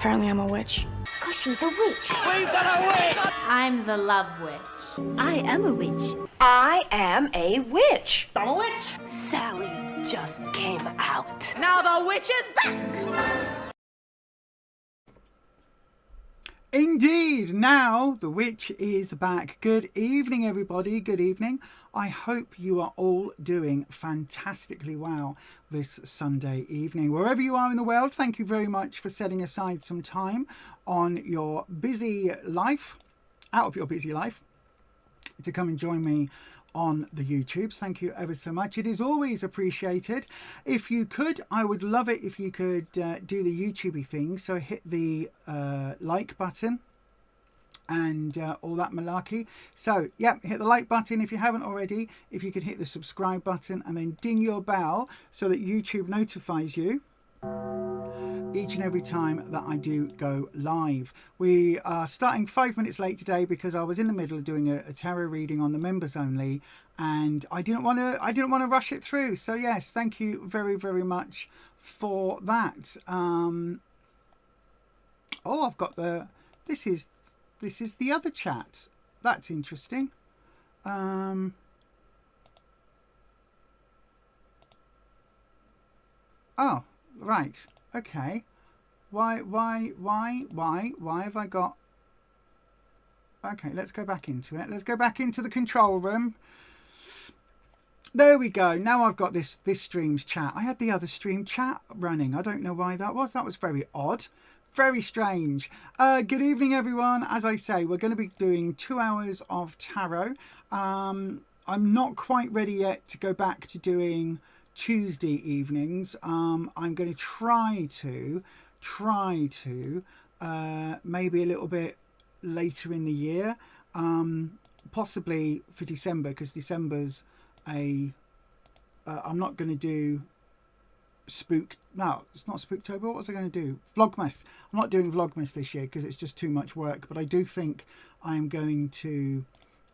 Apparently I'm a witch. Because she's a witch. We've got a witch! I'm the love witch. I am a witch. I am a witch. I'm a witch! Sally just came out. Now the witch is back! Indeed, now the witch is back. Good evening, everybody. Good evening. I hope you are all doing fantastically well this Sunday evening. Wherever you are in the world, thank you very much for setting aside some time on your busy life, out of your busy life, to come and join me on the YouTubes. Thank you ever so much. It is always appreciated. If you could, I would love it if you could do the YouTubey thing. So hit the like button and all that malarkey. So yeah, hit the like button if you haven't already. If you could hit the subscribe button and then ding your bell so that YouTube notifies you each and every time that I do go live. We are starting 5 minutes late today because I was in the middle of doing a tarot reading on the members only, and I didn't want to rush it through. So yes, thank you very, very much for that. Oh, I've got this is the other chat. That's interesting. Oh, right. Okay. Why have I got... Okay, let's go back into it. Let's go back into the control room. There we go. Now I've got this stream's chat. I had the other stream chat running. I don't know why that was. That was very odd. Very strange. Good evening, everyone. As I say, we're going to be doing 2 hours of tarot. I'm not quite ready yet to go back to doing Tuesday evenings. I'm going to try to maybe a little bit later in the year, possibly for December, because December's I'm not going to do it's not Spooktober. What was I going to do? Vlogmas. I'm not doing Vlogmas this year because it's just too much work, but I do think I'm going to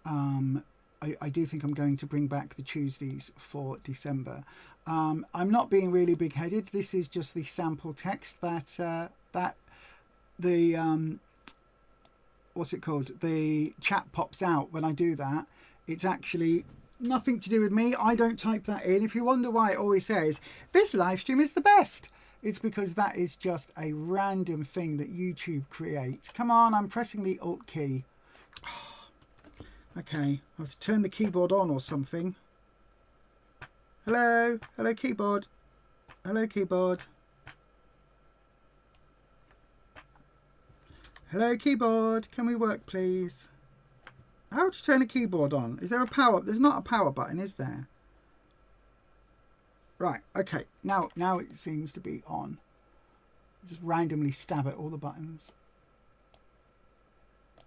I do think I'm going to bring back the Tuesdays for December. I'm not being really big-headed. This is just the sample text that the what's it called? The chat pops out when I do that. It's actually nothing to do with me. I don't type that in. If you wonder why it always says this live stream is the best, it's because that is just a random thing that YouTube creates. Come on, I'm pressing the Alt key. Okay, I have to turn the keyboard on or something. Hello keyboard. Hello keyboard. Hello keyboard. Can we work, please? How do you turn a keyboard on? Is there a power? There's not a power button, is there? Right. Okay. Now it seems to be on. Just randomly stab at all the buttons.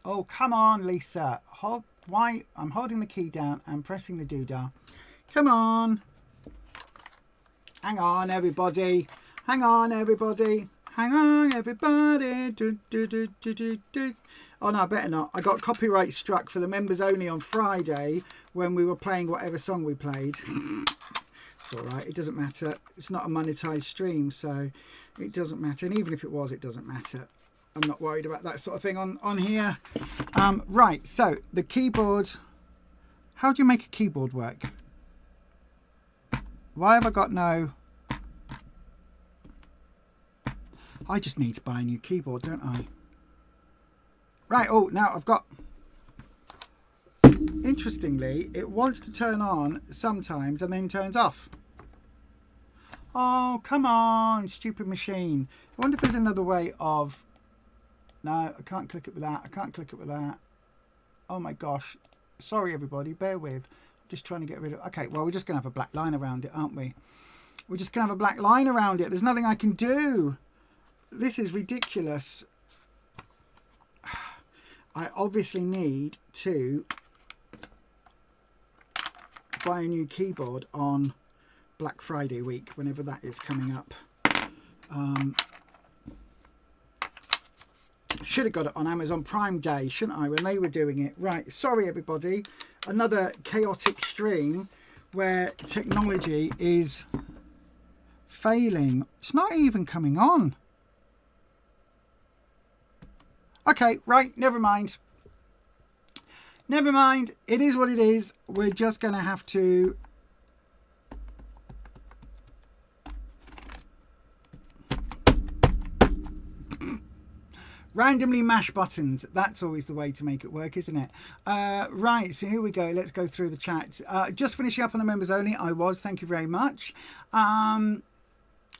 Oh, come on, Lisa. Why? I'm holding the key down and pressing the doodah. Come on. Hang on, everybody. Hang on, everybody. Hang on, everybody. Do, do, do, do, do, do. Oh, no, I better not. I got copyright struck for the members only on Friday when we were playing whatever song we played. It's all right. It doesn't matter. It's not a monetized stream, so it doesn't matter. And even if it was, it doesn't matter. I'm not worried about that sort of thing on here. Right, so the keyboard. How do you make a keyboard work? Why have I got no... I just need to buy a new keyboard, don't I? Right, oh, now I've got... Interestingly, it wants to turn on sometimes and then turns off. Oh, come on, stupid machine. I wonder if there's another way of... No, I can't click it with that. I can't click it with that. Oh my gosh. Sorry, everybody. Bear with. I'm just trying to get rid of... Okay, well, we're just going to have a black line around it, aren't we? We're just going to have a black line around it. There's nothing I can do. This is ridiculous. I obviously need to buy a new keyboard on Black Friday week, whenever that is coming up. Should have got it on Amazon Prime Day, shouldn't I, when they were doing it. Right, sorry everybody. Another chaotic stream where technology is failing. It's not even coming on. Okay, right, never mind. Never mind. It is what it is. We're just going to have to... randomly mash buttons. That's always the way to make it work, isn't it? Right, so here we go. Let's go through the chat. Just finishing up on the members only. Thank you very much.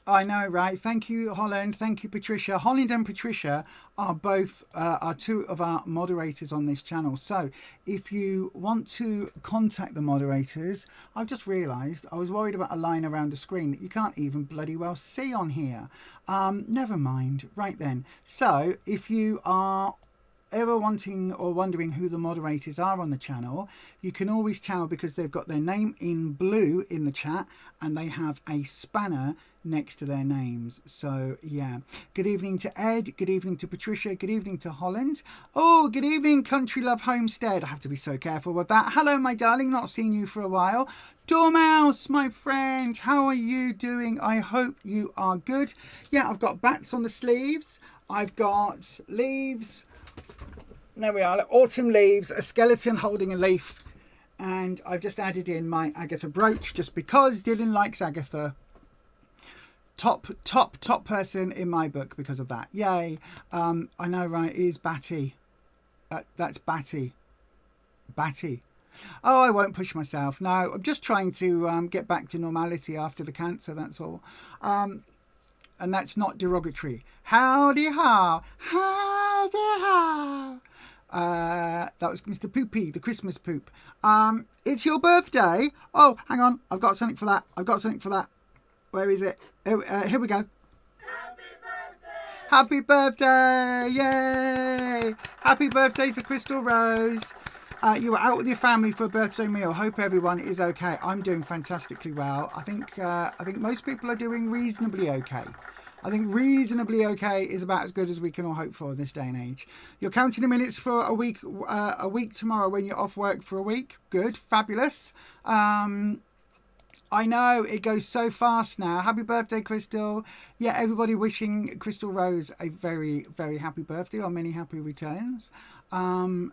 I know, right? Thank you, Holland. Thank you, Patricia. Holland and Patricia are both are two of our moderators on this channel. So if you want to contact the moderators, I've just realised I was worried about a line around the screen that you can't even bloody well see on here. Never mind. Right then. So if you are ever wanting or wondering who the moderators are on the channel, you can always tell because they've got their name in blue in the chat and they have a spanner next to their names. So yeah, good evening to Ed, good evening to Patricia, good evening to Holland. Oh, good evening Country Love Homestead. I have to be so careful with that. Hello my darling, not seen you for a while. Dormouse, my friend, how are you doing? I hope you are good. Yeah, I've got bats on the sleeves, I've got leaves. There we are, autumn leaves, a skeleton holding a leaf, and I've just added in my Agatha brooch just because Dylan likes Agatha. Top person in my book because of that. Yay. I know, right? It is Batty. That's Batty. Batty. Oh, I won't push myself. No, I'm just trying to get back to normality after the cancer, that's all. And that's not derogatory. Howdy how. Howdy how. That was Mr. Poopy, the Christmas poop. It's your birthday. Oh, hang on. I've got something for that. Where is it? Here we go. Happy birthday! Yay! Happy birthday to Crystal Rose. You were out with your family for a birthday meal. Hope everyone is okay. I'm doing fantastically well. I think most people are doing reasonably okay. I think reasonably okay is about as good as we can all hope for in this day and age. You're counting the minutes for a week tomorrow when you're off work for a week. Good, fabulous. I know, it goes so fast now. Happy birthday, Crystal. Yeah, everybody wishing Crystal Rose a very, very happy birthday or many happy returns. I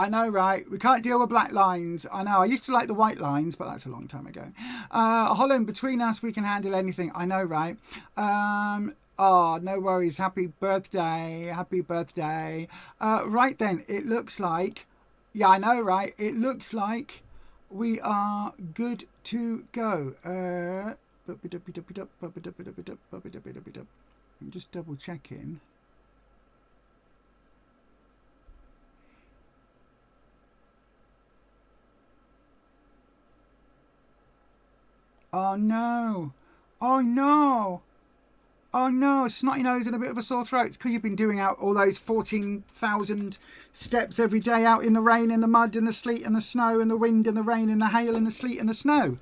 know, right? We can't deal with black lines. I know. I used to like the white lines, but that's a long time ago. Holland, between us, we can handle anything. I know, right? Oh, no worries. Happy birthday. Happy birthday. Right then, it looks like... Yeah, I know, right? It looks like we are good to go. I'm just double checking. Oh no, oh no, oh no, a snotty nose and a bit of a sore throat. It's because you've been doing out all those 14,000 steps every day out in the rain and the mud and the sleet and the snow and the wind and the rain and the hail and the sleet and the snow.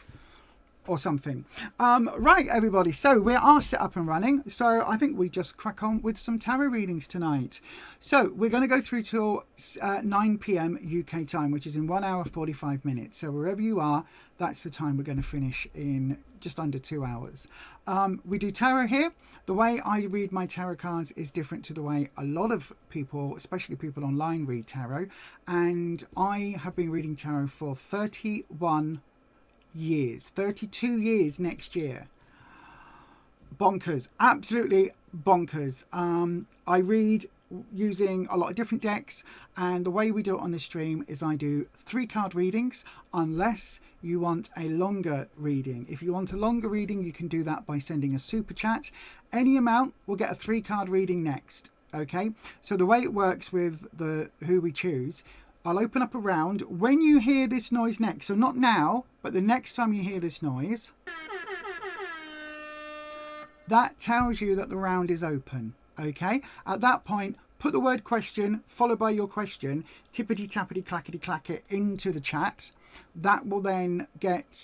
Or something. Right, everybody, so we are set up and running. So I think we just crack on with some tarot readings tonight. So we're going to go through till 9 p.m. UK time, which is in 1 hour 45 minutes. So wherever you are, that's the time we're going to finish in just under 2 hours. We do tarot here. The way I read my tarot cards is different to the way a lot of people, especially people online, read tarot. And I have been reading tarot for 31 years, 32 years next year. Bonkers, absolutely bonkers. I read using a lot of different decks, and the way we do it on the stream is I do 3-card readings unless you want a longer reading. If you want a longer reading, you can do that by sending a super chat. Any amount will get a 3-card reading next. Okay, so the way it works with the who we choose, I'll open up a round. When you hear this noise next, so not now, but the next time you hear this noise, that tells you that the round is open. Okay, at that point, put the word question followed by your question, tippity tappity clackety clack it into the chat. That will then get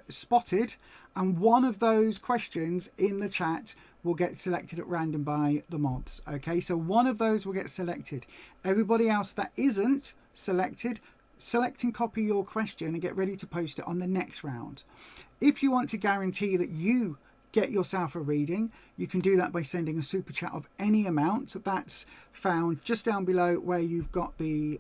spotted, and one of those questions in the chat will get selected at random by the mods. Okay, so one of those will get selected. Everybody else that isn't selected, select and copy your question and get ready to post it on the next round. If you want to guarantee that you get yourself a reading, you can do that by sending a super chat of any amount. That's found just down below where you've got the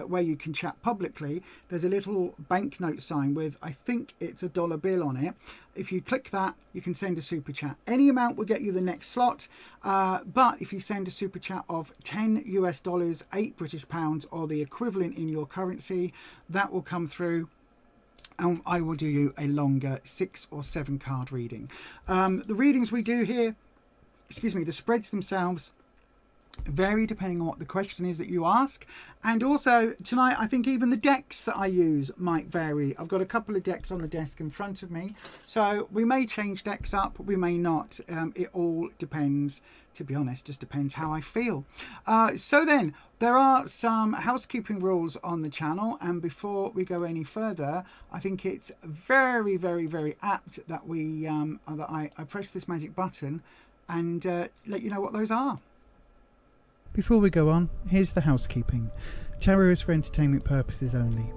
where you can chat publicly. There's a little banknote sign with, I think it's $1 bill on it. If you click that, you can send a super chat. Any amount will get you the next slot, but if you send a super chat of $10 US, £8 or the equivalent in your currency, that will come through and I will do you a longer 6 or 7 card reading. The readings we do here, the spreads themselves vary depending on what the question is that you ask, and also tonight I think even the decks that I use might vary. I've got a couple of decks on the desk in front of me, so we may change decks up, we may not. It all depends, to be honest, just depends how I feel. So then there are some housekeeping rules on the channel, and before we go any further, I think it's very, very, very apt that we that I press this magic button and let you know what those are. Before we go on, here's the housekeeping. Tarot is for entertainment purposes only.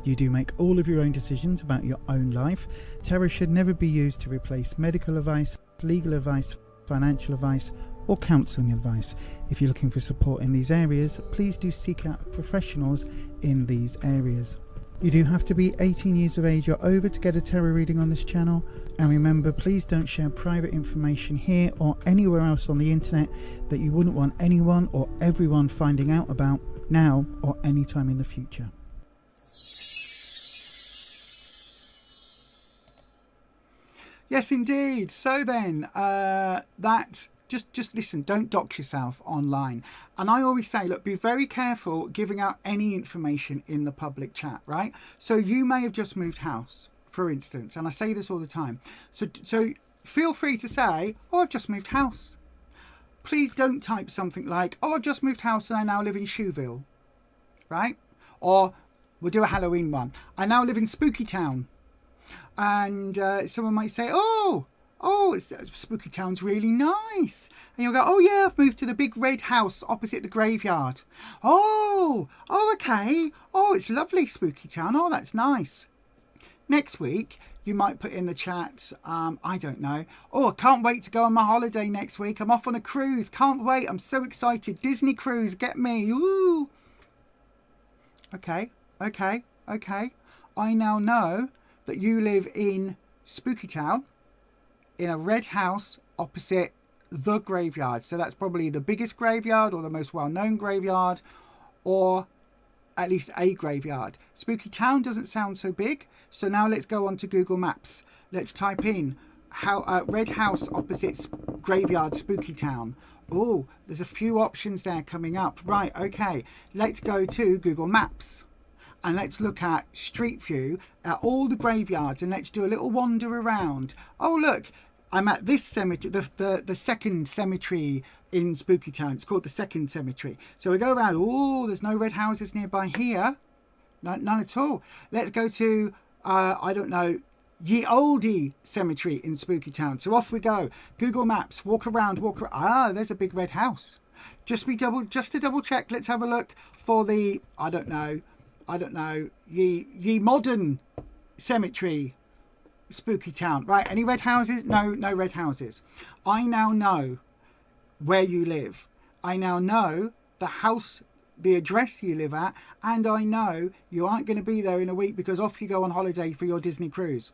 You do make all of your own decisions about your own life. Tarot should never be used to replace medical advice, legal advice, financial advice, or counselling advice. If you're looking for support in these areas, please do seek out professionals in these areas. You do have to be 18 years of age or over to get a tarot reading on this channel. And remember, please don't share private information here or anywhere else on the internet that you wouldn't want anyone or everyone finding out about now or any time in the future. Yes, indeed. So then, just listen, don't dox yourself online. And I always say, look, be very careful giving out any information in the public chat, right? So you may have just moved house, for instance, and I say this all the time. So feel free to say, oh, I've just moved house. Please don't type something like, oh, I've just moved house and I now live in Shoeville, right? Or we'll do a Halloween one. I now live in Spooky Town. And someone might say, oh, Spooky Town's really nice. And you'll go, oh yeah, I've moved to the big red house opposite the graveyard. Oh, okay. Oh, it's lovely, Spooky Town. Oh, that's nice. Next week, you might put in the chat, I don't know. Oh, I can't wait to go on my holiday next week. I'm off on a cruise. Can't wait. I'm so excited. Disney cruise, get me. Ooh. Okay. I now know that you live in Spooky Town, in a red house opposite the graveyard. So that's probably the biggest graveyard or the most well-known graveyard, or at least a graveyard. Spooky Town doesn't sound so big. So now let's go on to Google Maps. Let's type in red house opposite graveyard, Spooky Town. Oh, there's a few options there coming up. Right, okay. Let's go to Google Maps. And let's look at Street View at all the graveyards, and let's do a little wander around. Oh, look, I'm at this cemetery, the second cemetery in Spooky Town. It's called the second cemetery. So we go around. Oh, there's no red houses nearby here. None at all. Let's go to, I don't know, Ye Olde Cemetery in Spooky Town. So off we go. Google Maps, walk around. Ah, there's a big red house. Just to double check, let's have a look for the, I don't know, Ye Modern Cemetery, Spooky Town. Right, any red houses? No red houses. I now know where you live. I now know the house, the address you live at, and I know you aren't going to be there in a week because off you go on holiday for your Disney cruise.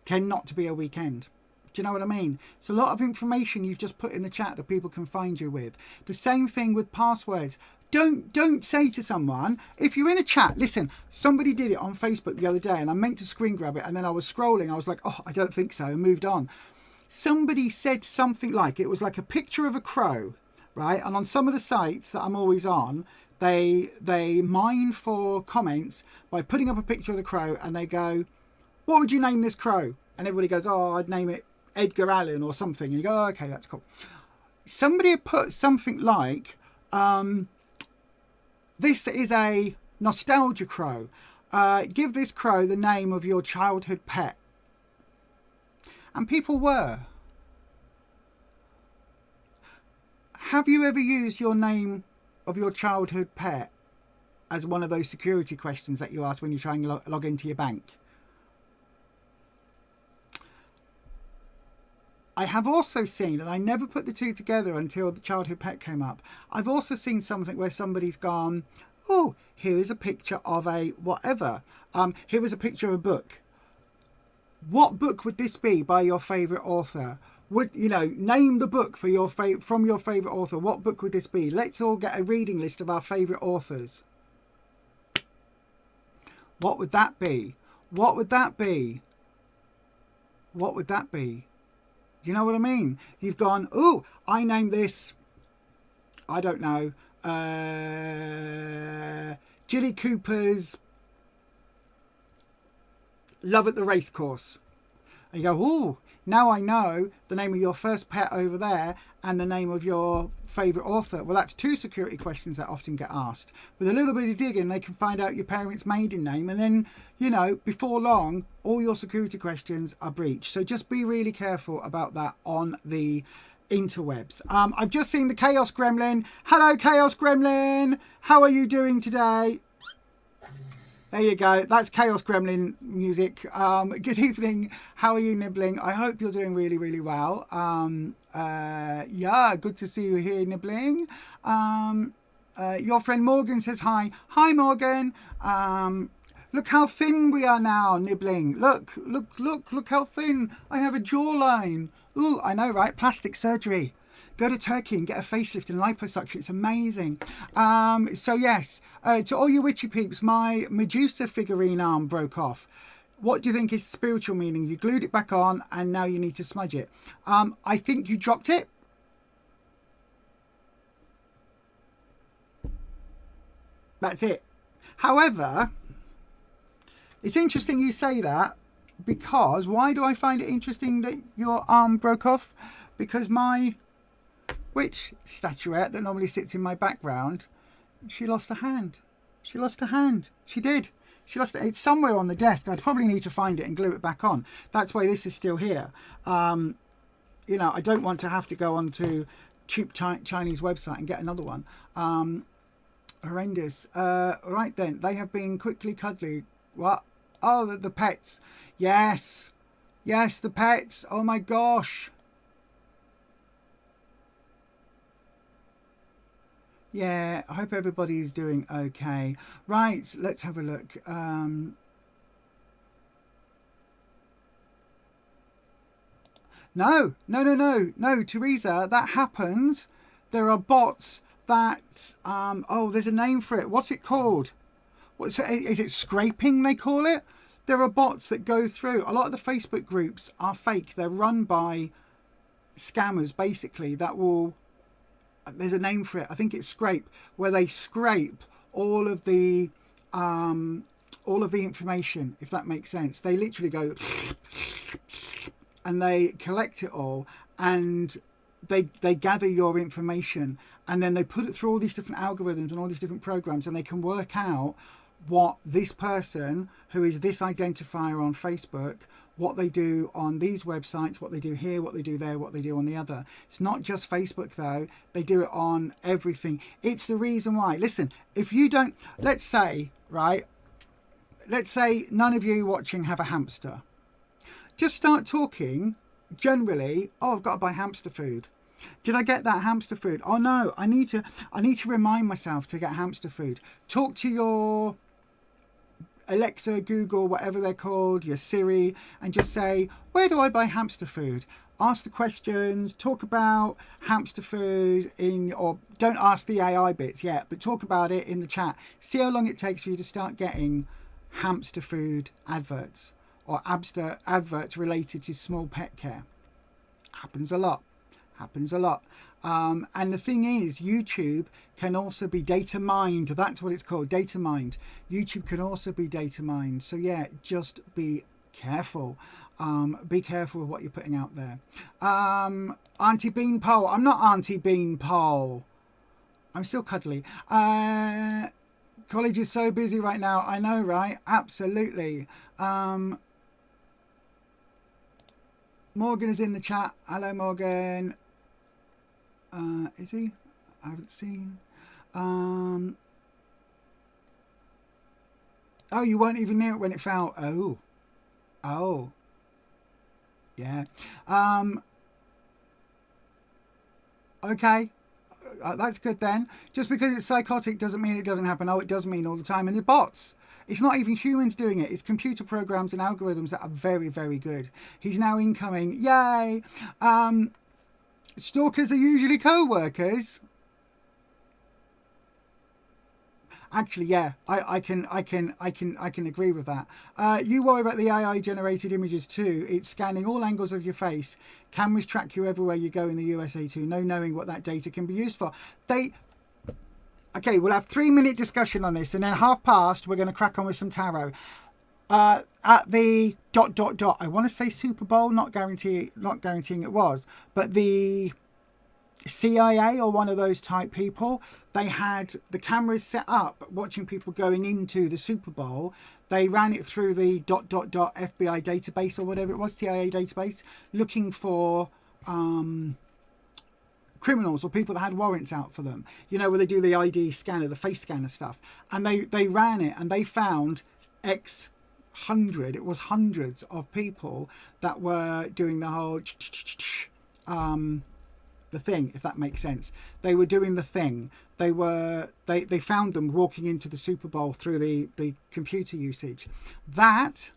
Tend not to be a weekend. Do you know what I mean? It's a lot of information you've just put in the chat that people can find you with. The same thing with passwords. Don't say to someone, if you're in a chat, listen, somebody did it on Facebook the other day and I meant to screen grab it, and then I was scrolling, I was like, oh, I don't think so, and moved on. Somebody said something like, it was like a picture of a crow, right? And on some of the sites that I'm always on, they mine for comments by putting up a picture of the crow, and they go, what would you name this crow? And everybody goes, oh, I'd name it Edgar Allan or something. And you go, oh, okay, that's cool. Somebody had put something like, this is a nostalgia crow. Give this crow the name of your childhood pet. And people were. Have you ever used your name of your childhood pet as one of those security questions that you ask when you try and log into your bank? I have also seen, and I never put the two together until the childhood pet came up. I've also seen something where somebody's gone, oh, here is a picture of a whatever. Here is a picture of a book. What book would this be by your favourite author? Would you know? Name the book for your from your favourite author. What book would this be? Let's all get a reading list of our favourite authors. What would that be? What would that be? What would that be? You know what I mean? You've gone, oh, I named this, I don't know, Jilly Cooper's Love at the Racecourse. And you go, oh, now I know the name of your first pet over there and the name of your favourite author. Well, that's two security questions that often get asked. With a little bit of digging, they can find out your parents' maiden name. And then, you know, before long, all your security questions are breached. So just be really careful about that on the interwebs. I've just seen the Chaos Gremlin. Hello, Chaos Gremlin. How are you doing today? There you go. That's Chaos Gremlin music. Good evening. How are you, Nibbling? I hope you're doing really, really well. Yeah, good to see you here, Nibbling. Your friend Morgan says hi. Hi, Morgan. Look how thin we are now, Nibbling. Look how thin. I have a jawline. Ooh, I know, right? Plastic surgery. Go to Turkey and get a facelift and liposuction. It's amazing. So yes, to all you witchy peeps, my Medusa figurine arm broke off. What do you think is the spiritual meaning? You glued it back on and now you need to smudge it. I think you dropped it. That's it. However, it's interesting you say that, because why do I find it interesting that your arm broke off? Because my witch statuette that normally sits in my background, she lost a hand. She lost a hand. She did. She lost it. It's somewhere on the desk. I'd probably need to find it and glue it back on. That's why this is still here. You know, I don't want to have to go onto cheap Chinese website and get another one. Horrendous. Right then, they have been quickly cuddly. What? Oh, the pets. Yes. Yes, the pets. Oh my gosh. Yeah, I hope everybody's doing okay. Right, let's have a look. No, Teresa, that happens. There are bots that, oh, there's a name for it. What's it called? Is it scraping, they call it? There are bots that go through. A lot of the Facebook groups are fake. They're run by scammers, basically, that will... There's a name for it. I think it's scrape, where they scrape all of the information, if that makes sense. They literally go and they collect it all, and they gather your information, and then they put it through all these different algorithms and all these different programs, and they can work out what this person who is this identifier on Facebook, what they do on these websites, what they do here, what they do there, what they do on the other. It's not just Facebook though. They do it on everything. It's the reason why. Listen, if you don't, let's say, right, let's say none of you watching have a hamster. Just start talking generally, oh, I've got to buy hamster food. Did I get that hamster food? Oh no, I need to remind myself to get hamster food. Talk to your Alexa, Google, whatever they're called, your Siri, and just say, where do I buy hamster food? Ask the questions, talk about hamster food or don't ask the AI bits yet, but talk about it in the chat. See how long it takes for you to start getting hamster food adverts or adverts related to small pet care. Happens a lot. And the thing is, YouTube can also be data mined. That's what it's called, data mined. YouTube can also be data mined. So yeah, just be careful. Be careful with what you're putting out there. Auntie Beanpole. I'm not Auntie Beanpole. I'm still cuddly. College is so busy right now. I know, right? Absolutely. Morgan is in the chat. Hello, Morgan. Is he? I haven't seen. Oh, you weren't even near it when it fell. Oh. Yeah. Okay. That's good then. Just because it's psychotic doesn't mean it doesn't happen. Oh, it does mean all the time. And the bots. It's not even humans doing it. It's computer programs and algorithms that are very, very good. He's now incoming. Yay! Stalkers are usually co-workers. Actually, yeah, I can agree with that. You worry about the AI generated images too. It's scanning all angles of your face. Cameras track you everywhere you go in the USA too. No knowing what that data can be used for. Okay, we'll have 3-minute discussion on this, and then past we're going to crack on with some tarot. At the ... I want to say Super Bowl, not guaranteeing it was, but the CIA or one of those type people, they had the cameras set up watching people going into the Super Bowl. They ran it through the ... FBI database or whatever it was, TIA database, looking for criminals or people that had warrants out for them. You know, where they do the ID scanner, the face scanner stuff. And they ran it and they found it was hundreds of people that were doing the whole the thing, if that makes sense. They were doing the thing. They found them walking into the Super Bowl through the computer usage. That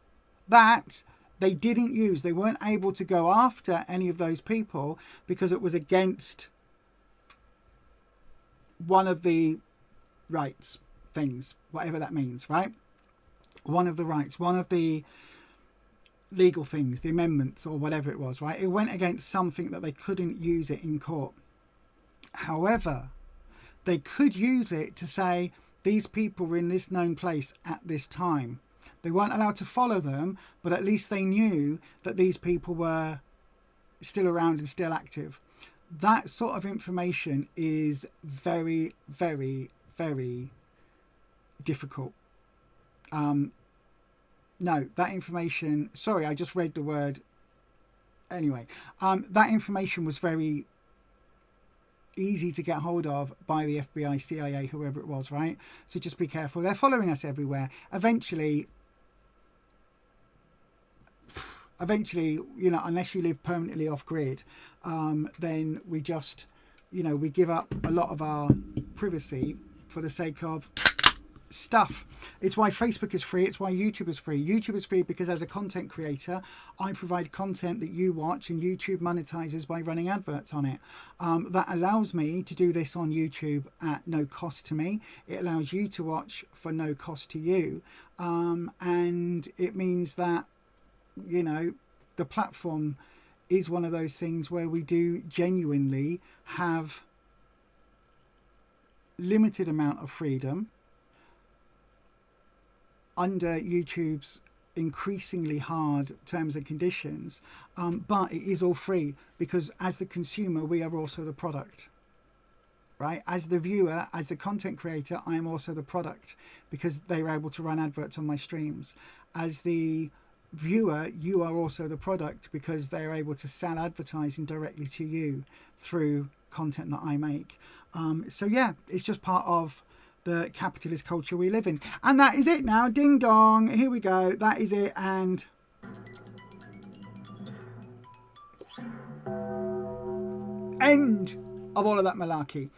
they didn't use. They weren't able to go after any of those people because it was against one of the rights things, whatever that means, right? One of the rights, one of the legal things, the amendments or whatever it was, right? It went against something that they couldn't use it in court. However, they could use it to say these people were in this known place at this time. They weren't allowed to follow them, but at least they knew that these people were still around and still active. That sort of information is very, very, very difficult. No, that information, sorry, I just read the word. Anyway, that information was very easy to get hold of by the FBI, CIA, whoever it was, right? So just be careful. They're following us everywhere. Eventually, you know, unless you live permanently off grid, then we just, you know, we give up a lot of our privacy for the sake of stuff. It's why Facebook is free. It's why YouTube is free. YouTube is free because as a content creator, I provide content that you watch and YouTube monetizes by running adverts on it. That allows me to do this on YouTube at no cost to me. It allows you to watch for no cost to you. And it means that, you know, the platform is one of those things where we do genuinely have limited amount of freedom under YouTube's increasingly hard terms and conditions, but it is all free because as the consumer, we are also the product, right? As the viewer, as the content creator, I am also the product because they were able to run adverts on my streams. As the viewer, you are also the product because they are able to sell advertising directly to you through content that I make. So yeah, it's just part of the capitalist culture we live in. And that is it now. Ding dong. Here we go. That is it. And end of all of that malarkey.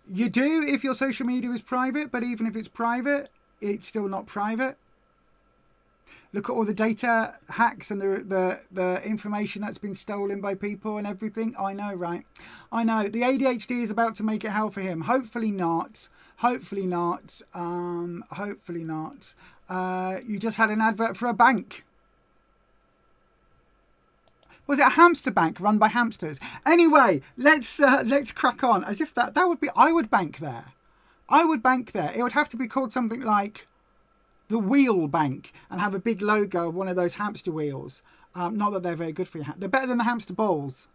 You do if your social media is private, but even if it's private, it's still not private. Look at all the data hacks and the information that's been stolen by people and everything. I know, right? I know. The ADHD is about to make it hell for him. Hopefully not. Hopefully not. Hopefully not. You just had an advert for a bank. Was it a hamster bank run by hamsters? Anyway, let's crack on. As if that would be... I would bank there. I would bank there. It would have to be called something like the Wheel Bank and have a big logo of one of those hamster wheels. Not that they're very good for you. They're better than the hamster balls.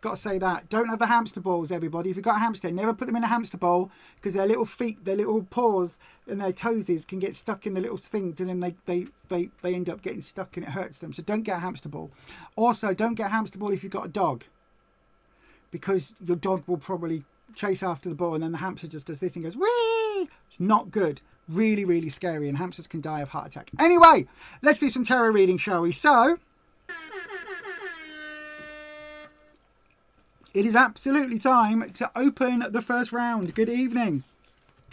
Got to say that. Don't have the hamster balls, everybody. If you've got a hamster, never put them in a hamster bowl because their little feet, their little paws and their toesies can get stuck in the little thing and then they end up getting stuck and it hurts them. So don't get a hamster ball. Also, don't get a hamster ball if you've got a dog because your dog will probably chase after the ball and then the hamster just does this and goes, whee! It's not good. Really, really scary, and hamsters can die of heart attack. Anyway, let's do some tarot reading, shall we? So, It is absolutely time to open the first round. Good evening.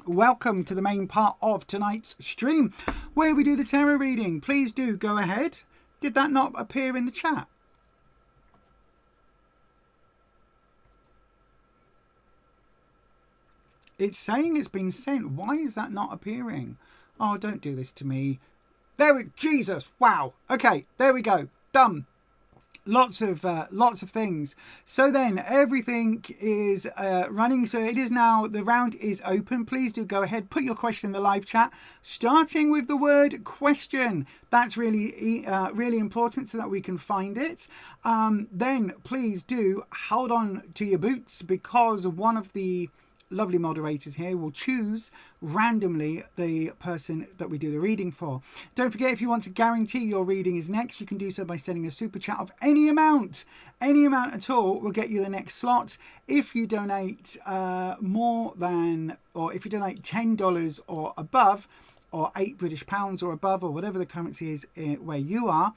Welcome to the main part of tonight's stream where we do the tarot reading. Please do go ahead. Did that not appear in the chat? It's saying it's been sent. Why is that not appearing? Oh, don't do this to me. There we... Jesus. Wow. Okay, there we go. Done. Lots of things. So then everything is running. So it is now, the round is open. Please do go ahead, put your question in the live chat, starting with the word question. That's really really important so that we can find it. Then please do hold on to your boots, because one of the lovely moderators here will choose randomly the person that we do the reading for. Don't forget, if you want to guarantee your reading is next, you can do so by sending a super chat of any amount at all will get you the next slot. If you donate more than, or if you donate $10 or above, or £8 or above, or whatever the currency is where you are,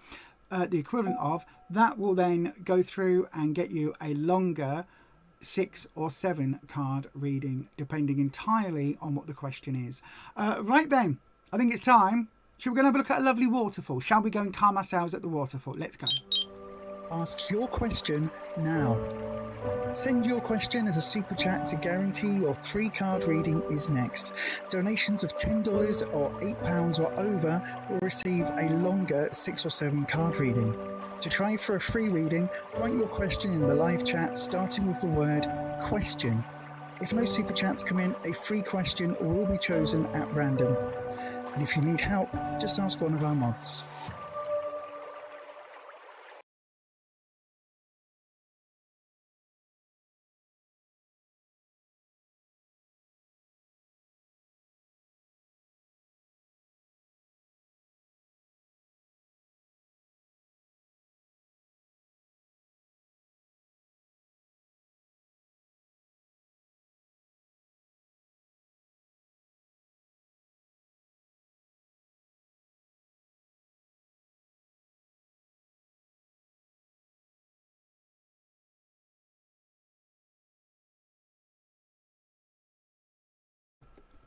the equivalent of, that will then go through and get you a longer 6 or 7 card reading, depending entirely on what the question is. Right then, I think it's time. Should we go and have a look at a lovely waterfall? Shall we go and calm ourselves at the waterfall? Let's go. Ask your question now. Send your question as a super chat to guarantee your 3 card reading is next. Donations of $10 or £8 or over will receive a longer 6 or 7 card reading. To try for a free reading, write your question in the live chat, starting with the word question. If no super chats come in, a free question will be chosen at random. And if you need help, just ask one of our mods.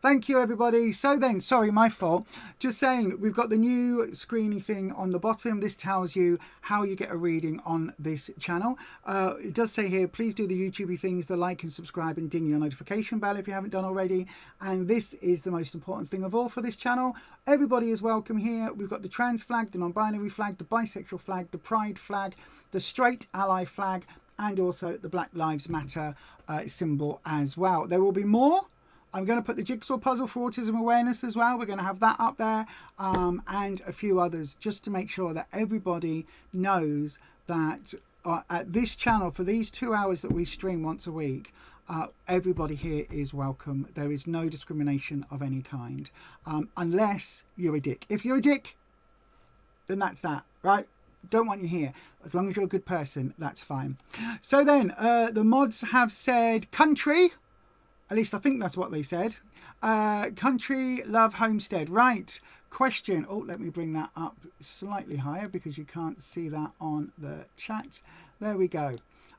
Thank you, everybody. So then, sorry, my fault. Just saying, we've got the new screeny thing on the bottom. This tells you how you get a reading on this channel. It does say here, please do the YouTubey things, the like and subscribe and ding your notification bell if you haven't done already. And this is the most important thing of all for this channel. Everybody is welcome here. We've got the trans flag, the non-binary flag, the bisexual flag, the pride flag, the straight ally flag, and also the Black Lives Matter symbol as well. There will be more. I'm going to put the jigsaw puzzle for autism awareness as well. We're going to have that up there, and a few others, just to make sure that everybody knows that at this channel, for these 2 hours that we stream once a week, everybody here is welcome. There is no discrimination of any kind, unless you're a dick. If you're a dick, then that's that, right? Don't want you here. As long as you're a good person, that's fine. So then, the mods have said country. At least I think that's what they said. Country, love, homestead. Right. Question. Oh, let me bring that up slightly higher because you can't see that on the chat. There we go.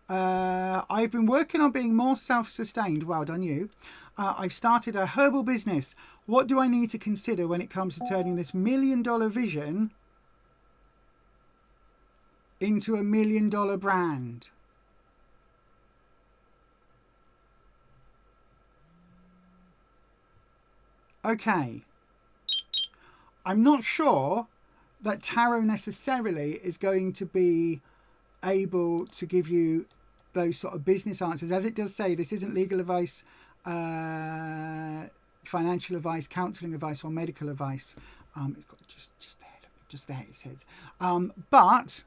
I've been working on being more self-sustained. Well done, you. I've started a herbal business. What do I need to consider when it comes to turning this $1 million vision into a $1 million brand? Okay, I'm not sure that tarot necessarily is going to be able to give you those sort of business answers. As it does say, this isn't legal advice, financial advice, counselling advice, or medical advice. It's got just there, look, just there it says. But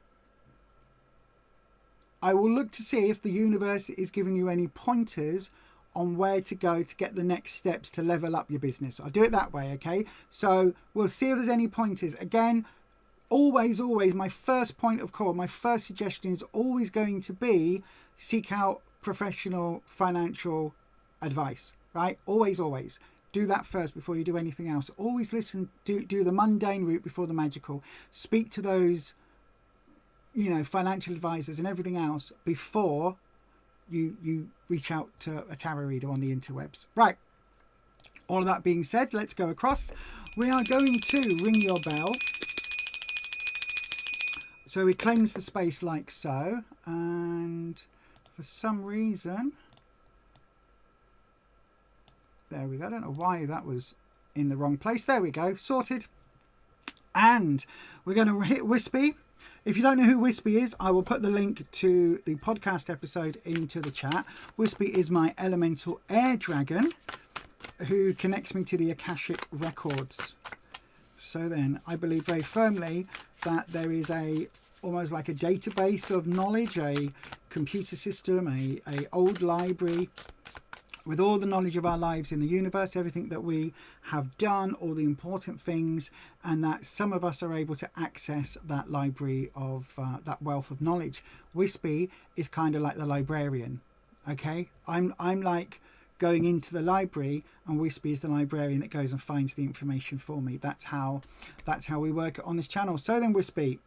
I will look to see if the universe is giving you any pointers on where to go to get the next steps to level up your business. I'll do it that way, okay? So we'll see if there's any pointers. Again, always, my first point of call, my first suggestion is always going to be seek out professional financial advice, right? Always. Do that first before you do anything else. Always listen, do the mundane route before the magical. Speak to those, financial advisors and everything else before you reach out to a tarot reader on the interwebs. Right. All of that being said, let's go across. We are going to ring your bell. So we cleanse the space like so, and for some reason, there we go. I don't know why that was in the wrong place. There we go, sorted. And we're going to hit Wispy. If you don't know who Wispy is, I will put the link to the podcast episode into the chat. Wispy is my elemental air dragon who connects me to the Akashic records. So then I believe very firmly that there is almost like a database of knowledge, a computer system, a old library with all the knowledge of our lives in the universe, everything that we have done, all the important things, and that some of us are able to access that library of that wealth of knowledge. Wispy is kind of like the librarian. Okay, I'm like going into the library, and Wispy is the librarian that goes and finds the information for me. That's how we work on this channel. So then, Wispy.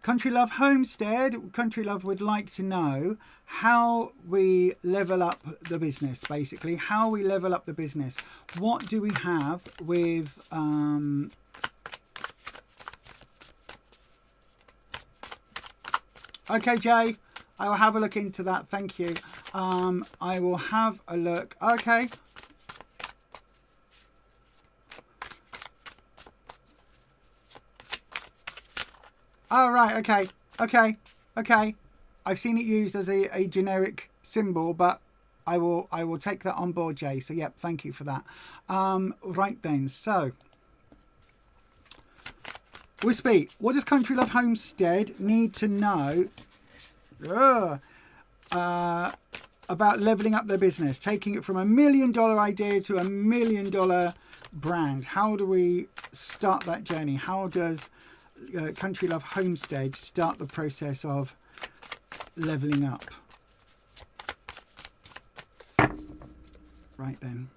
Country Love Homestead, Country Love would like to know how we level up the business, basically. How we level up the business. What do we have with... Okay, Jay, I will have a look into that. Thank you. I will have a look. Okay. Oh, right, okay. I've seen it used as a generic symbol, but I will take that on board, Jay. So, yep, thank you for that. Right then, so Wispy, what does Country Love Homestead need to know about leveling up their business, taking it from $1 million idea to $1 million brand? How do we start that journey? How does Country Love Homestead start the process of leveling up? Right then,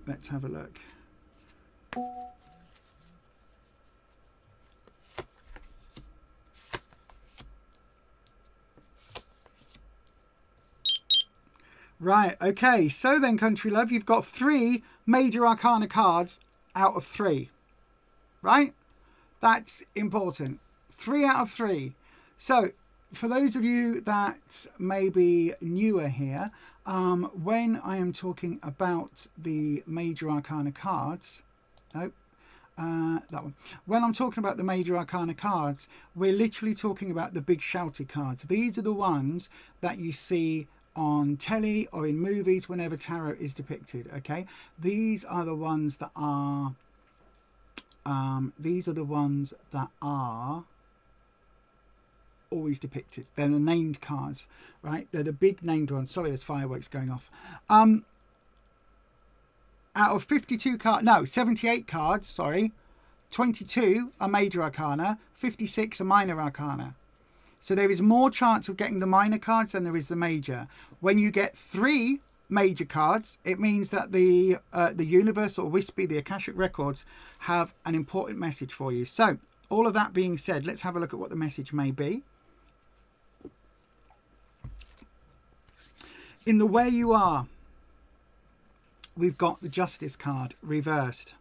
let's have a look. Right, okay, so then, Country Love, you've got 3 major arcana cards out of 3, right? That's important. 3 out of 3. So, for those of you that may be newer here, when I am talking about the major arcana cards, that one. When I'm talking about the major arcana cards, we're literally talking about the big shouty cards. These are the ones that you see on telly or in movies whenever tarot is depicted. Okay, these are the ones that are always depicted. They're the named cards, right? They're the big named ones. Sorry, there's fireworks going off. Out of 78 cards, sorry, 22 are major arcana, 56 are minor arcana. So there is more chance of getting the minor cards than there is the major. When you get 3 major cards, it means that the universe, or Wispy, the Akashic records, have an important message for you. So all of that being said, let's have a look at what the message may be. In the Where You Are, we've got the Justice card reversed.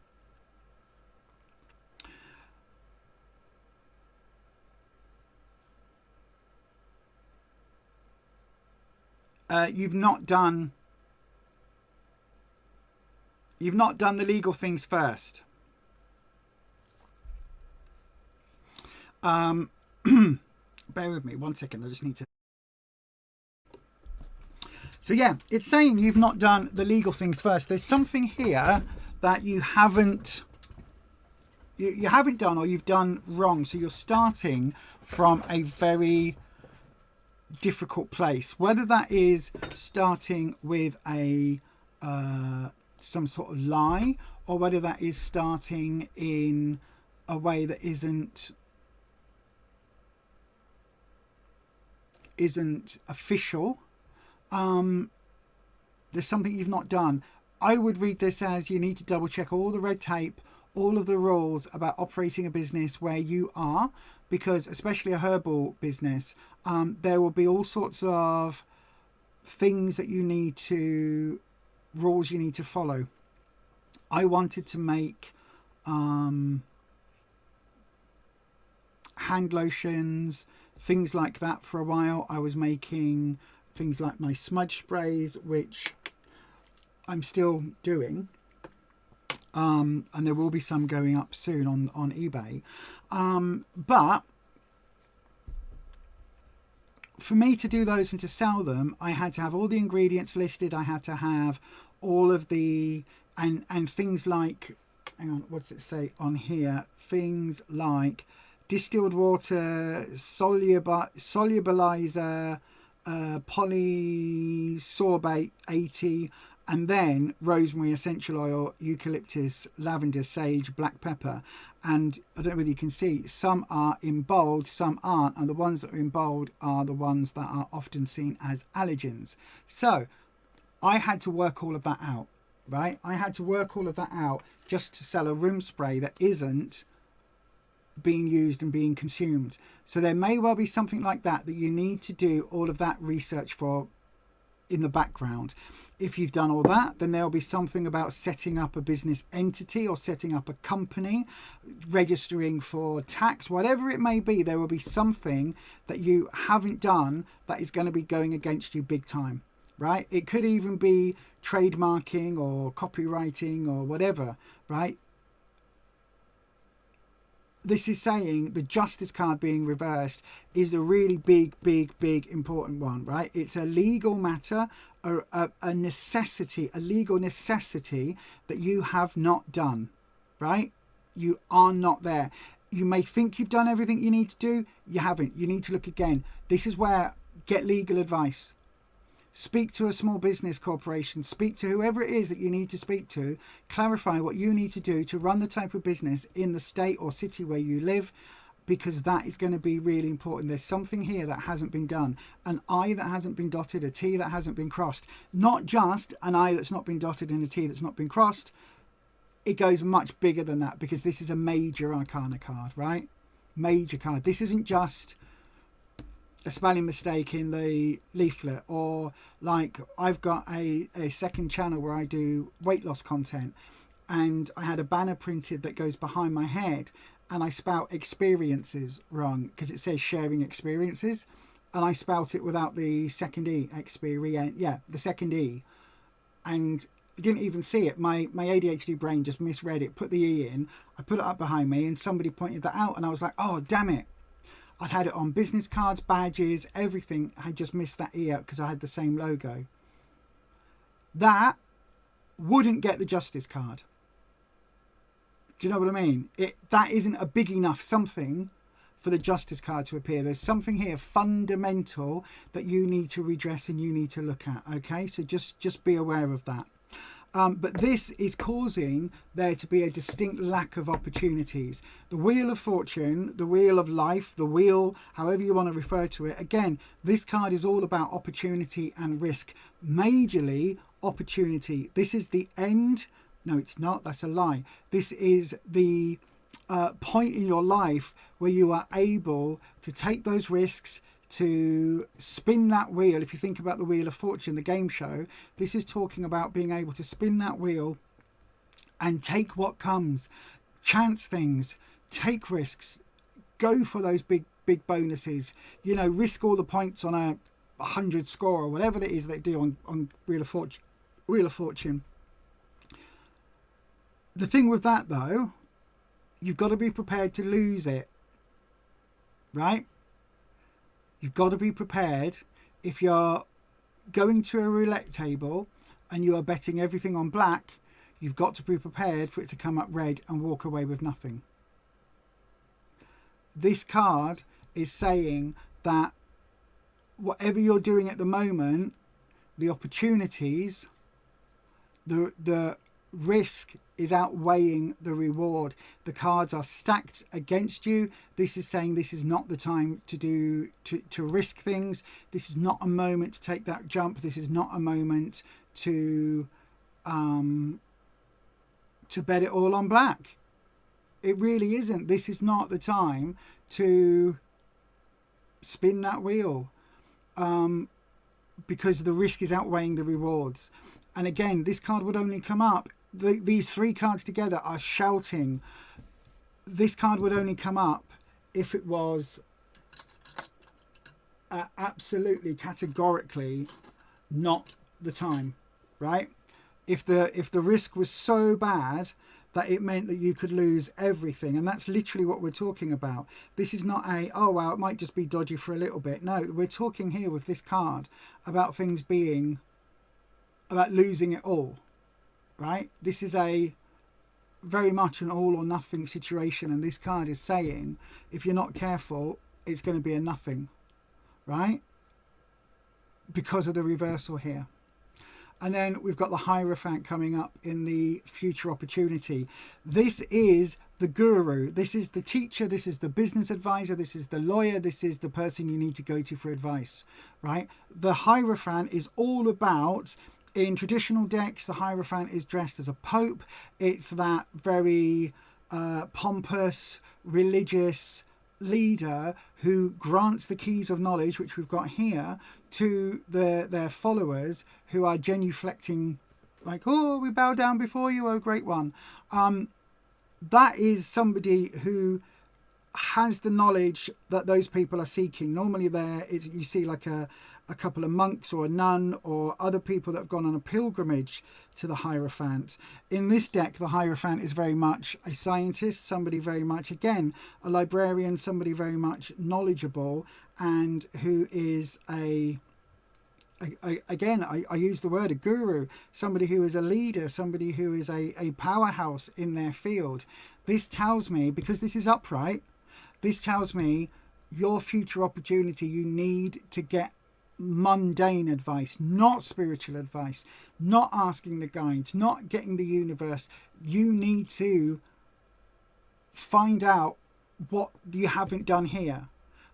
You've not done the legal things first. Bear with me 1 second. I just need to. So yeah, it's saying you've not done the legal things first. There's something here that you haven't done, or you've done wrong. So you're starting from a very difficult place, whether that is starting with some sort of lie, or whether that is starting in a way that isn't official. There's something you've not done. I would read this as you need to double check all the red tape, all of the rules about operating a business where you are, because especially a herbal business, there will be all sorts of things that you need to, rules you need to follow. I wanted to make hand lotions, things like that for a while. I was making things like my smudge sprays, which I'm still doing. And there will be some going up soon on eBay. But for me to do those and to sell them, I had to have all the ingredients listed. I had to have all of the, and things like, hang on, what does it say on here? Things like distilled water, solubilizer, polysorbate 80, and then rosemary essential oil, eucalyptus, lavender, sage, black pepper. And I don't know whether you can see, some are in bold, some aren't, and the ones that are in bold are the ones that are often seen as allergens. So I had to work all of that out, right? I had to work all of that out just to sell a room spray that isn't being used and being consumed. So there may well be something like that you need to do all of that research for in the background. If you've done all that, then there'll be something about setting up a business entity or setting up a company, registering for tax, whatever it may be. There will be something that you haven't done that is going to be going against you big time, right? It could even be trademarking or copywriting or whatever, right? This is saying the justice card being reversed is the really big, important one, right? It's a legal matter, a necessity, a legal necessity that you have not done, right? You are not there. You may think you've done everything you need to do. You haven't. You need to look again. This is where get legal advice. Speak to a small business corporation, speak to whoever it is that you need to speak to, clarify what you need to do to run the type of business in the state or city where you live, because that is going to be really important. There's something here that hasn't been done, an I that hasn't been dotted, a T that hasn't been crossed, not just an I that's not been dotted and a T that's not been crossed. It goes much bigger than that, because this is a major arcana card, right? Major card. This isn't just a spelling mistake in the leaflet, or like I've got a second channel where I do weight loss content, and I had a banner printed that goes behind my head and I spout experiences wrong because it says sharing experiences, and I spout it without the second E, the second E, and I didn't even see it. My ADHD brain just misread it, put the E in, I put it up behind me, and somebody pointed that out, and I was like, oh damn it. I'd had it on business cards, badges, everything. I had just missed that E out because I had the same logo. That wouldn't get the justice card. Do you know what I mean? That isn't a big enough something for the justice card to appear. There's something here fundamental that you need to redress and you need to look at. Okay, so just be aware of that. But this is causing there to be a distinct lack of opportunities. The Wheel of Fortune, the Wheel of Life, the Wheel, however you want to refer to it. Again, this card is all about opportunity and risk. Majorly opportunity. This is the end. No, it's not. That's a lie. This is the point in your life where you are able to take those risks, to spin that wheel. If you think about the Wheel of Fortune, the game show, this is talking about being able to spin that wheel and take what comes, chance things, take risks, go for those big bonuses, you know, risk all the points on a 100 score or whatever it is they do on Wheel of Fortune. The thing with that though, you've got to be prepared to lose it, right? You've got to be prepared. If you're going to a roulette table and you are betting everything on black, you've got to be prepared for it to come up red and walk away with nothing. This card is saying that whatever you're doing at the moment, the opportunities, the risk is outweighing the reward. The cards are stacked against you. This is saying this is not the time to risk things. This is not a moment to take that jump. This is not a moment to bet it all on black. It really isn't. This is not the time to spin that wheel, because the risk is outweighing the rewards. And again, this card would only come up, these three cards together are shouting. This card would only come up if it was absolutely categorically not the time, right? If the risk was so bad that it meant that you could lose everything. And that's literally what we're talking about. This is not oh, well, it might just be dodgy for a little bit. No, we're talking here with this card about things being, about losing it all, right? This is a very much an all or nothing situation. And this card is saying, if you're not careful, it's going to be a nothing, right? Because of the reversal here. And then we've got the Hierophant coming up in the future opportunity. This is the guru. This is the teacher. This is the business advisor. This is the lawyer. This is the person you need to go to for advice, right? The Hierophant is all about, in traditional decks, the Hierophant is dressed as a pope. It's that very pompous, religious leader who grants the keys of knowledge, which we've got here, to their followers, who are genuflecting like, oh, we bow down before you, oh great one. That is somebody who has the knowledge that those people are seeking. Normally you see like a couple of monks or a nun or other people that have gone on a pilgrimage to the Hierophant. In this deck, the Hierophant is very much a scientist, somebody very much, again, a librarian, somebody very much knowledgeable, and who is I use the word a guru, somebody who is a leader, somebody who is a powerhouse in their field. This tells me, because this is upright, this tells me your future opportunity, you need to get mundane advice, not spiritual advice, not asking the guides, not getting the universe. You need to find out what you haven't done here,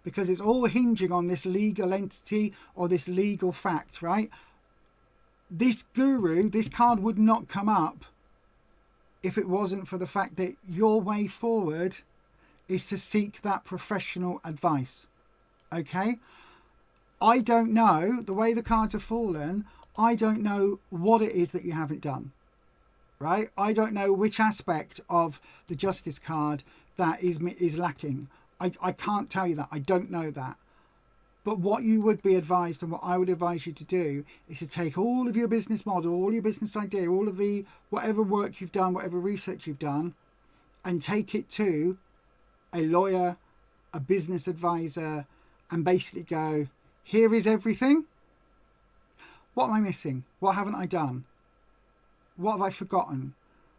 because it's all hinging on this legal entity or this legal fact, right? This guru, this card would not come up if it wasn't for the fact that your way forward is to seek that professional advice. Okay? I don't know, the way the cards have fallen, I don't know what it is that you haven't done, right? I don't know which aspect of the Justice card that is lacking. I can't tell you that. I don't know that. But what you would be advised, and what I would advise you to do, is to take all of your business model, all your business idea, all of the whatever work you've done, whatever research you've done, and take it to a lawyer, a business advisor, and basically go, here is everything. What am I missing? What haven't I done? What have I forgotten?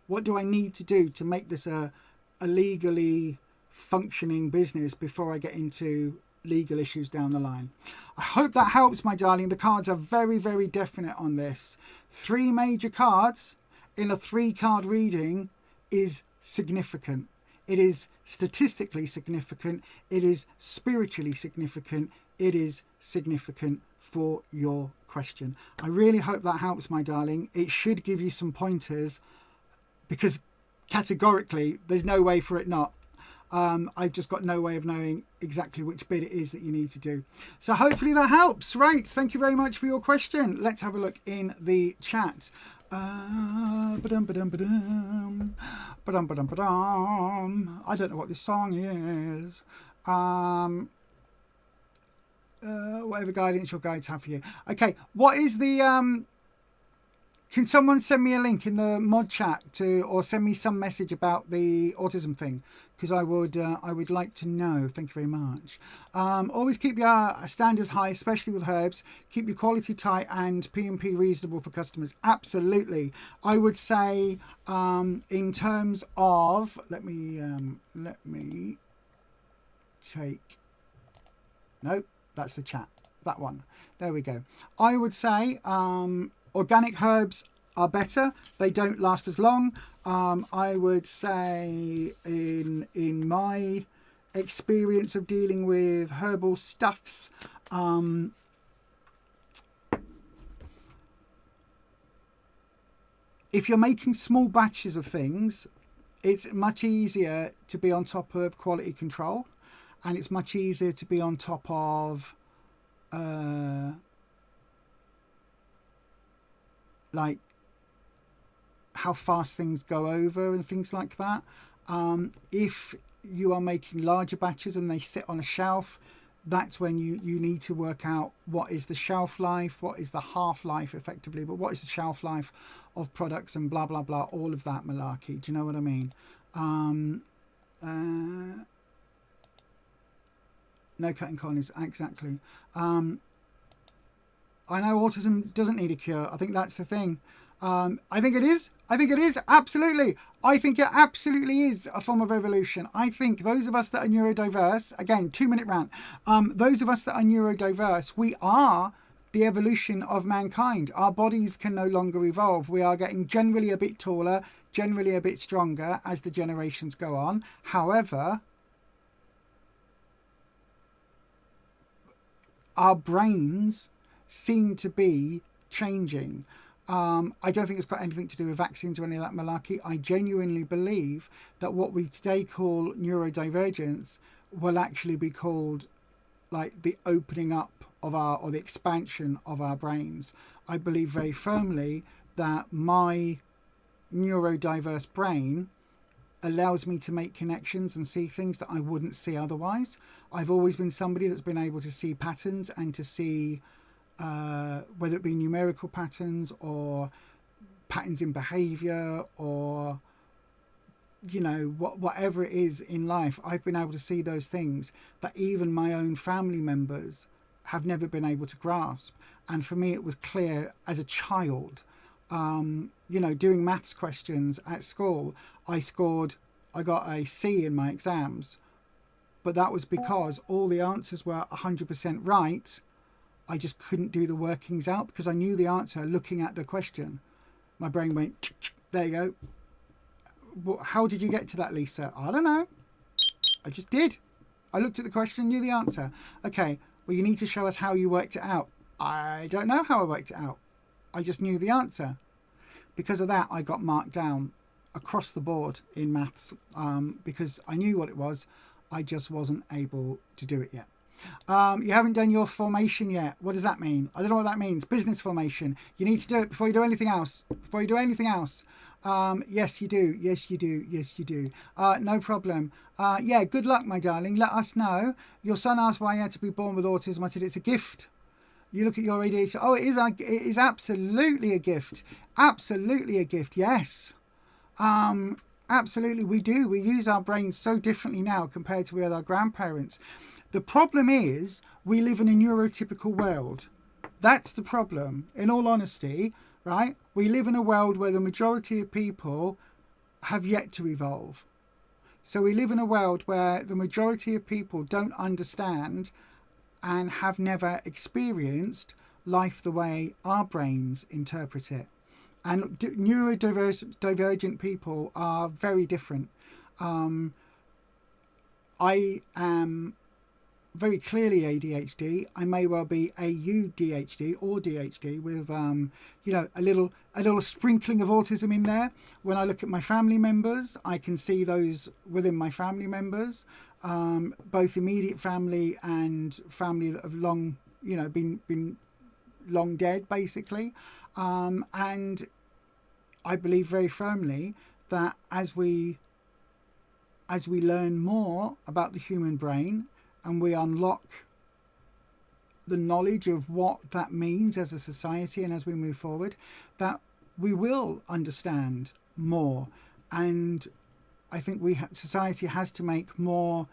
What do I need to do to make this a legally functioning business before I get into legal issues down the line? I hope that helps, my darling. The cards are very, very definite on this. 3 major cards in a 3-card reading is significant. It is statistically significant. It is spiritually significant. It is significant for your question. I really hope that helps, my darling. It should give you some pointers, because categorically there's no way for it not. I've just got no way of knowing exactly which bit it is that you need to do. So hopefully that helps. Right, thank you very much for your question. Let's have a look in the chat. I don't know what this song is. Whatever guidance your guides have for you. Okay, what is the can someone send me a link in the mod chat or send me some message about the autism thing, because I would like to know. Thank you very much. Always keep your standards high, especially with herbs. Keep your quality tight and P&P reasonable for customers. Absolutely. I would say in terms of, let me take, nope, that's the chat, that one, there we go. I would say organic herbs are better. They don't last as long. I would say in my experience of dealing with herbal stuffs, if you're making small batches of things, It's much easier to be on top of quality control, and it's much easier to be on top of like how fast things go over and things like that. If you are making larger batches and they sit on a shelf, that's when you need to work out what is the shelf life, what is the half-life effectively, but what is the shelf life of products and blah, blah, blah, all of that malarkey. Do you know what I mean? No cutting corners, exactly. I know autism doesn't need a cure. I think that's the thing. I think it is. Absolutely. I think it absolutely is a form of evolution. I think those of us that are neurodiverse, again, 2-minute rant, those of us that are neurodiverse, we are the evolution of mankind. Our bodies can no longer evolve. We are getting generally a bit taller, generally a bit stronger as the generations go on. However, our brains seem to be changing. I don't think it's got anything to do with vaccines or any of that malarkey. I genuinely believe that what we today call neurodivergence will actually be called like the opening up of our, or the expansion of our brains. I believe very firmly that my neurodiverse brain allows me to make connections and see things that I wouldn't see otherwise. I've always been somebody that's been able to see patterns and to see whether it be numerical patterns or patterns in behavior or, you know, whatever it is in life. I've been able to see those things that even my own family members have never been able to grasp. And for me, it was clear as a child, you know, doing maths questions at school, I got a C in my exams, but that was because all the answers were 100% right. I just couldn't do the workings out because I knew the answer looking at the question. My brain went, there you go. How did you get to that, Lisa? I don't know. I just did. I looked at the question, knew the answer. Okay, well, you need to show us how you worked it out. I don't know how I worked it out. I just knew the answer. Because of that, I got marked down across the board in maths because I knew what it was. I just wasn't able to do it yet. You haven't done your formation yet. What does that mean? I don't know what that means. Business formation. You need to do it before you do anything else. Yes, you do. Yes, you do. Yes, you do. No problem. Yeah, good luck, my darling. Let us know. Your son asked why he had to be born with autism. I said it's a gift. You look at your ADHD. Oh, it is absolutely a gift. Absolutely a gift. Yes. Absolutely, we do. We use our brains so differently now compared to with our grandparents. The problem is we live in a neurotypical world. That's the problem. In all honesty, right? We live in a world where the majority of people have yet to evolve. So we live in a world where the majority of people don't understand and have never experienced life the way our brains interpret it. And neurodivergent people are very different. I am very clearly ADHD. I may well be AUDHD or DHD with you know, a little sprinkling of autism in there. When I look at my family members, I can see those within my family members, both immediate family and family that have long, you know, been long dead basically. And I believe very firmly that as we learn more about the human brain and we unlock the knowledge of what that means as a society and as we move forward, that we will understand more. And I think society has to make more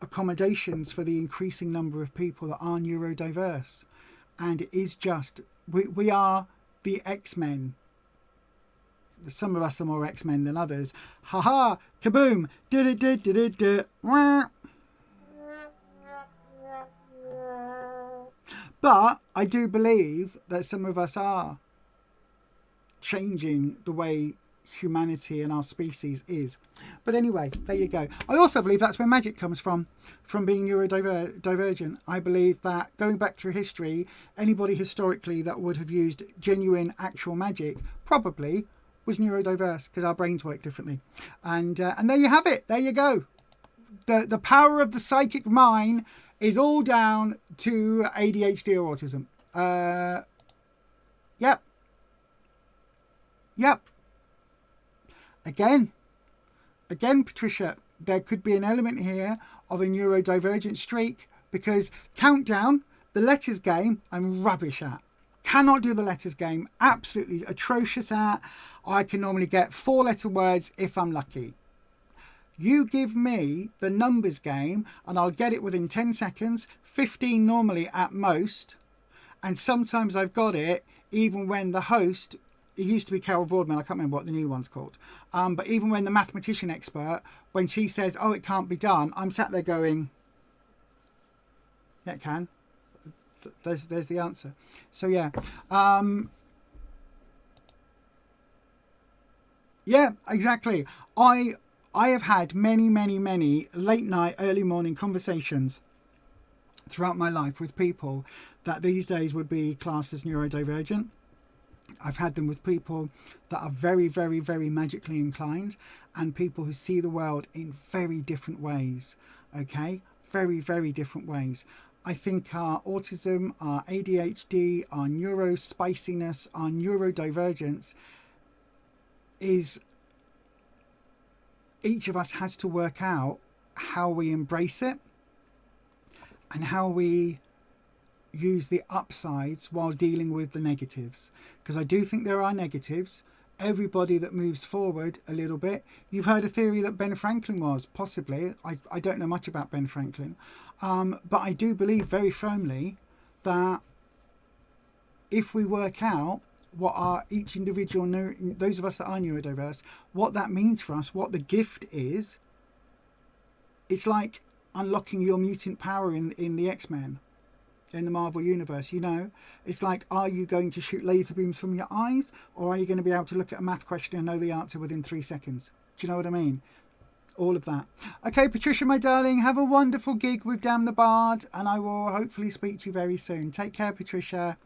accommodations for the increasing number of people that are neurodiverse. And it is just, we are the X-Men. Some of us are more X-Men than others. Ha-ha! Kaboom! But I do believe that some of us are changing the way humanity and our species is. But anyway, there you go. I also believe that's where magic comes from being neurodivergent. I believe that going back through history, anybody historically that would have used genuine actual magic probably was neurodiverse because our brains work differently. And there you have it. There you go. The power of the psychic mind is all down to ADHD or autism. Yep. Again, Patricia, there could be an element here of a neurodivergent streak because countdown, the letters game, I'm rubbish at. Cannot do the letters game. Absolutely atrocious at. I can normally get 4-letter words if I'm lucky. You give me the numbers game and I'll get it within 10 seconds, 15 normally at most. And sometimes I've got it even when the host, it used to be Carol Broadman, I can't remember what the new one's called. But even when the mathematician expert, when she says, oh, it can't be done, I'm sat there going, yeah, it can. There's the answer. So yeah. Yeah, exactly. I have had many late night, early morning conversations throughout my life with people that these days would be classed as neurodivergent. I've had them with people that are very magically inclined and people who see the world in very different ways. Okay? Very different ways. I think our autism, our ADHD, our neurospiciness, our neurodivergence is, each of us has to work out how we embrace it and how we use the upsides while dealing with the negatives. Because I do think there are negatives. Everybody that moves forward a little bit. You've heard a theory that Ben Franklin was, possibly. I don't know much about Ben Franklin. But I do believe very firmly that if we work out what are each individual, those of us that are neurodiverse, what that means for us, what the gift is, it's like unlocking your mutant power in the X-Men, in the Marvel Universe. You know, it's like, are you going to shoot laser beams from your eyes, or are you going to be able to look at a math question and know the answer within 3 seconds? Do you know what I mean? All of that. Okay, Patricia, my darling, have a wonderful gig with Damn the Bard, and I will hopefully speak to you very soon. Take care, Patricia.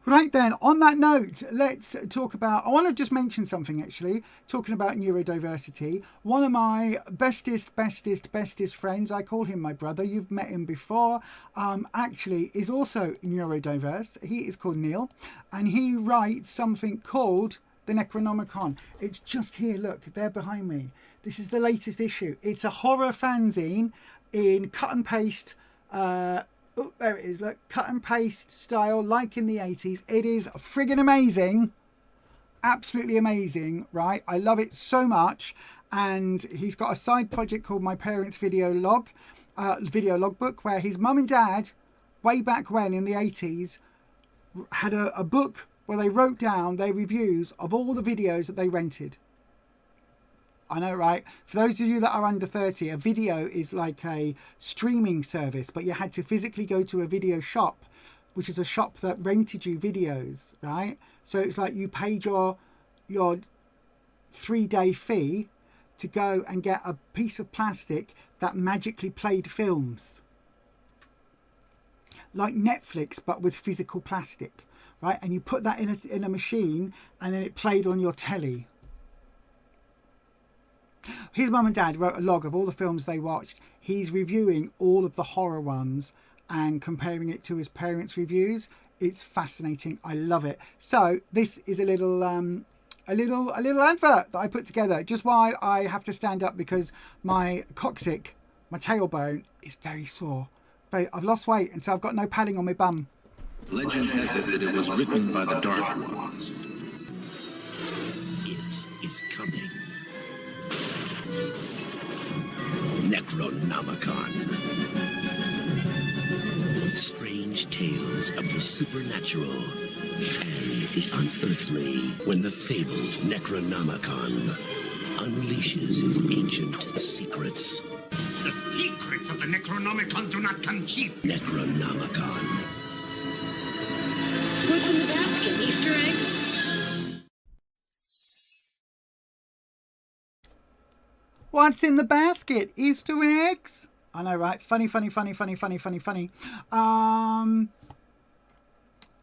Right then, on that note, let's talk about, I want to just mention something actually, talking about neurodiversity. One of my bestest friends, I call him my brother, you've met him before, actually is also neurodiverse. He is called Neil, and he writes something called the Necronomicon. It's just here, look, they're behind me. This is the latest issue. It's a horror fanzine in cut and paste, oh, there it is, look, cut and paste style, like in the 80s. It is friggin' amazing. Absolutely amazing, right? I love it so much. And he's got a side project called My Parents' Video Logbook, where his mum and dad, way back when in the 80s, had a book where they wrote down their reviews of all the videos that they rented. I know, right? For those of you that are under 30, a video is like a streaming service, but you had to physically go to a video shop, which is a shop that rented you videos, right? So it's like you paid your 3-day fee to go and get a piece of plastic that magically played films. Like Netflix, but with physical plastic, right? And you put that in a machine and then it played on your telly. His mum and dad wrote a log of all the films they watched. He's reviewing all of the horror ones and comparing it to his parents' reviews. It's fascinating. I love it. So this is a little advert that I put together just while I have to stand up because my coccyx, my tailbone, is very sore. I've lost weight and so I've got no padding on my bum. Legend has it that it was written by the Dark Ones. It is coming. Necronomicon. Strange tales of the supernatural and the unearthly when the fabled Necronomicon unleashes his ancient secrets. The secrets of the Necronomicon do not come cheap. Necronomicon. What's in the basket? Easter eggs? What's in the basket? Easter eggs? I know, right? Funny.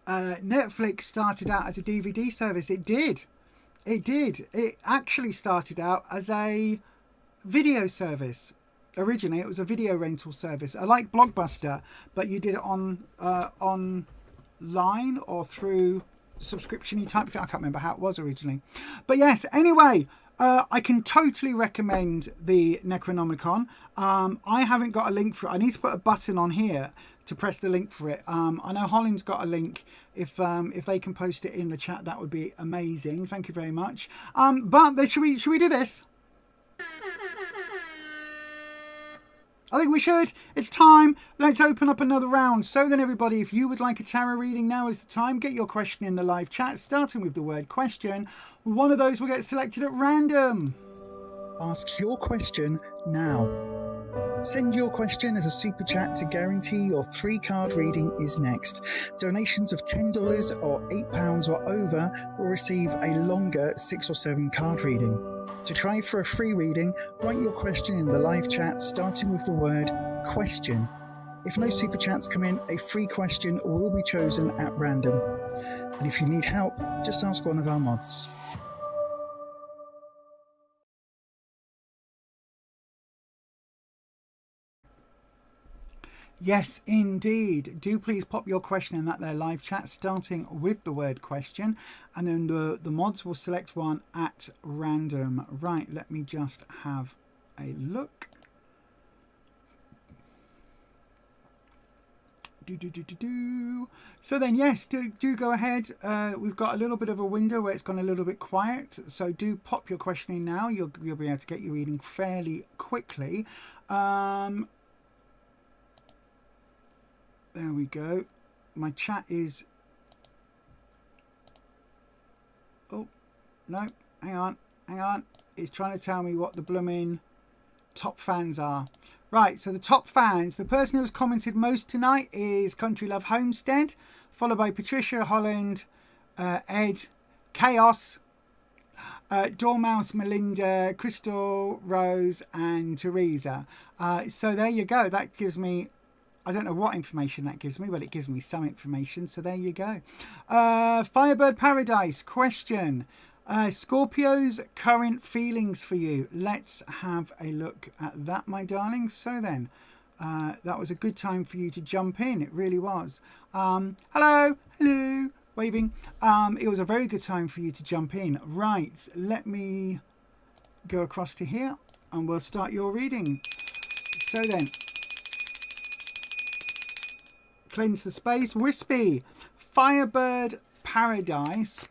Netflix started out as a DVD service. It did. It did. It actually started out as a video service. Originally, it was a video rental service. I like Blockbuster, but you did it on online or through subscription-y type thing. I can't remember how it was originally. But yes, anyway, I can totally recommend the Necronomicon. I haven't got a link for it. I need to put a button on here to press the link for it. I know Holland's got a link. If they can post it in the chat, that would be amazing. Thank you very much. But should we do this? I think we should. It's time. Let's open up another round. So then, everybody, if you would like a tarot reading, now is the time. Get your question in the live chat, starting with the word question. One of those will get selected at random. Ask your question now. Send your question as a super chat to guarantee your 3-card reading is next. Donations of $10 or £8 or over will receive a longer 6 or 7 card reading. To try for a free reading, write your question in the live chat, starting with the word question. If no super chats come in, a free question will be chosen at random. And if you need help, just ask one of our mods. Yes, indeed. Do please pop your question in that there live chat, starting with the word question, and then the mods will select one at random. Right, let me just have a look. So then, yes, do go ahead. We've got a little bit of a window where it's gone a little bit quiet, so do pop your question in now. You'll be able to get your reading fairly quickly. There we go. My chat is... Oh, no. Hang on. It's trying to tell me what the blooming top fans are. Right, so the top fans. The person who has commented most tonight is Country Love Homestead, followed by Patricia, Holland, Ed, Chaos, Dormouse, Melinda, Crystal, Rose, and Teresa. So there you go. That gives me... I don't know what information that gives me, but it gives me some information. So there you go. Firebird Paradise question. Scorpio's current feelings for you. Let's have a look at that, my darling. So then, that was a good time for you to jump in. It really was. Hello, waving. It was a very good time for you to jump in. Right, let me go across to here and we'll start your reading. So then, cleanse the space. Wispy, Firebird Paradise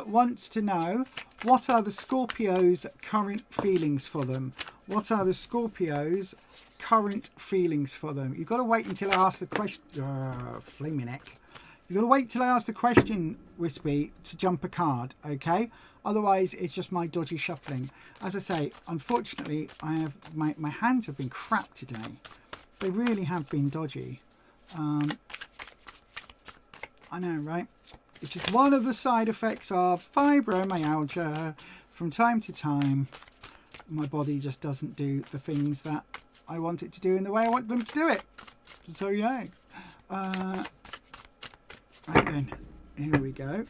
wants to know, what are the Scorpios' current feelings for them? What are the Scorpios' current feelings for them? You've got to wait until I ask the question. Flaming neck. You've got to wait till I ask the question, Wispy, to jump a card, okay? Otherwise, it's just my dodgy shuffling. As I say, unfortunately, I have my hands have been crap today. They really have been dodgy. I know, right? It's just one of the side effects of fibromyalgia. From time to time, my body just doesn't do the things that I want it to do in the way I want them to do it. So, yeah. Right then, here we go.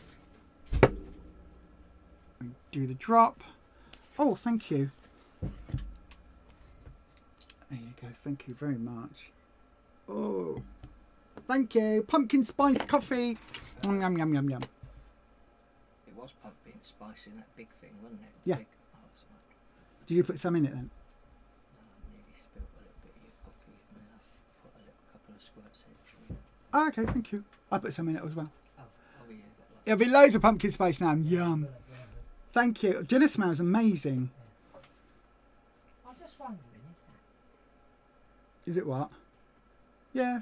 Do the drop. Oh, thank you. There you go. Thank you very much. Oh, thank you. Pumpkin spice coffee. Yum, yum, yum, yum. It was pumpkin spice in that big thing, wasn't it? Yeah. Big, oh, that's right. Did you put some in it then? I nearly spilled a little bit of your coffee and then I've put a couple of squirts in. Oh, okay, thank you. I put some in it as well. Oh yeah. There'll be loads of pumpkin spice now. Yum. Thank you. Dinner smells amazing. I'm just wondering, Is it what? Yeah.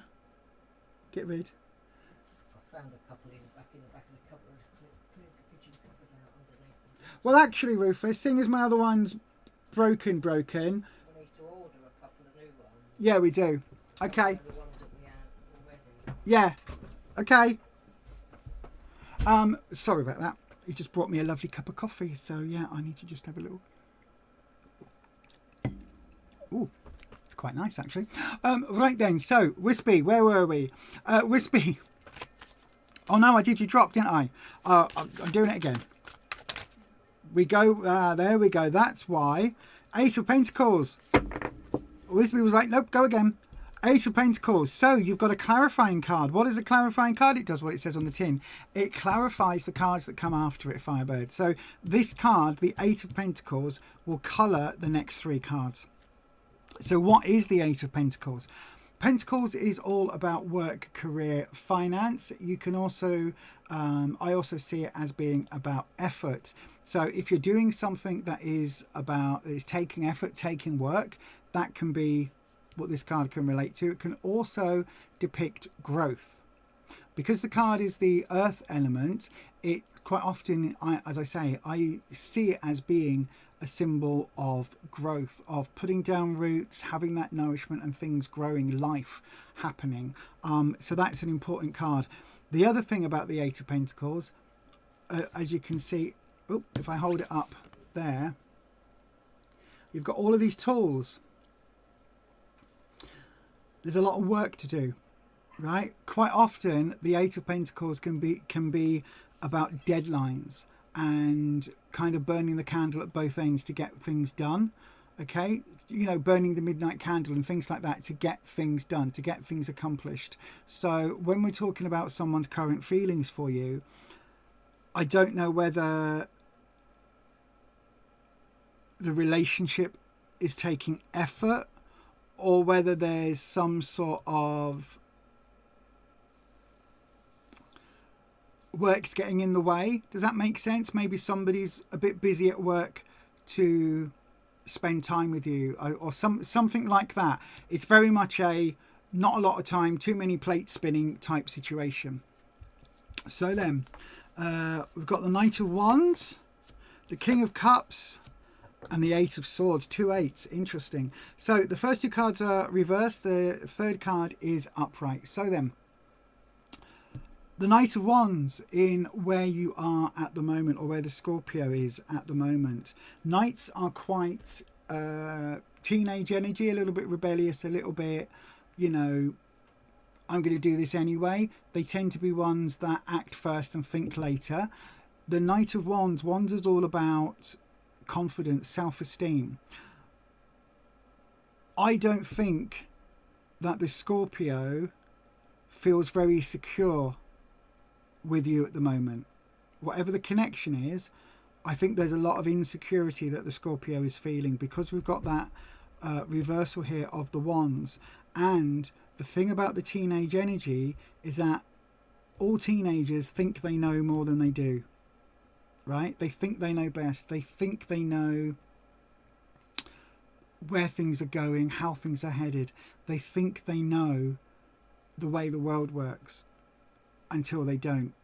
Get rid. I found a couple in the back of the cupboard. Cleared the kitchen cupboard out underneath. Well, actually, Rufus, seeing as my other one's broken. We need to order a couple of new ones. Yeah, we do. Okay. The ones that we had already. Yeah. Okay. Sorry about that. He just brought me a lovely cup of coffee, so yeah, I need to just have a little. Ooh, it's quite nice actually. Right then, so Wispy, where were we? Wispy, Oh no, I did you drop, didn't I? I'm doing it again. We go, there we go. That's why. Eight of Pentacles. Wisby was like, nope, go again. Eight of Pentacles. So you've got a clarifying card. What is a clarifying card? It does what it says on the tin. It clarifies the cards that come after it, Firebird. So this card, the Eight of Pentacles, will colour the next three cards. So what is the Eight of Pentacles? Pentacles is all about work, career, finance. You can also, I also see it as being about effort. So if you're doing something that is taking effort, taking work, that can be what this card can relate to. It can also depict growth. Because the card is the earth element, it quite often, as I say, I see it as being a symbol of growth, of putting down roots, having that nourishment and things growing, life happening. So that's an important card. The other thing about the Eight of Pentacles, as you can see, if I hold it up there, you've got all of these tools. There's a lot of work to do, right? Quite often the Eight of Pentacles can be about deadlines and kind of burning the candle at both ends to get things done. Okay, you know, burning the midnight candle and things like that to get things done, to get things accomplished. So when we're talking about someone's current feelings for you, I don't know whether the relationship is taking effort or whether there's some sort of work's getting in the way. Does that make sense? Maybe somebody's a bit busy at work to spend time with you, or something like that. It's very much a not a lot of time, too many plates spinning type situation. So then we've got the Knight of Wands, the King of Cups, and the Eight of Swords. 2 8s. Interesting. So the first two cards are reversed. The third card is upright. So then, the Knight of Wands in where you are at the moment, or where the Scorpio is at the moment. Knights are quite teenage energy, a little bit rebellious, a little bit, you know, I'm going to do this anyway. They tend to be ones that act first and think later. The Knight of Wands is all about confidence, self-esteem. I don't think that the Scorpio feels very secure with you at the moment. Whatever the connection is, I think there's a lot of insecurity that the Scorpio is feeling, because we've got that reversal here of the Wands. And the thing about the teenage energy is that all teenagers think they know more than they do. Right? They think they know best. They think they know where things are going, how things are headed. They think they know the way the world works until they don't.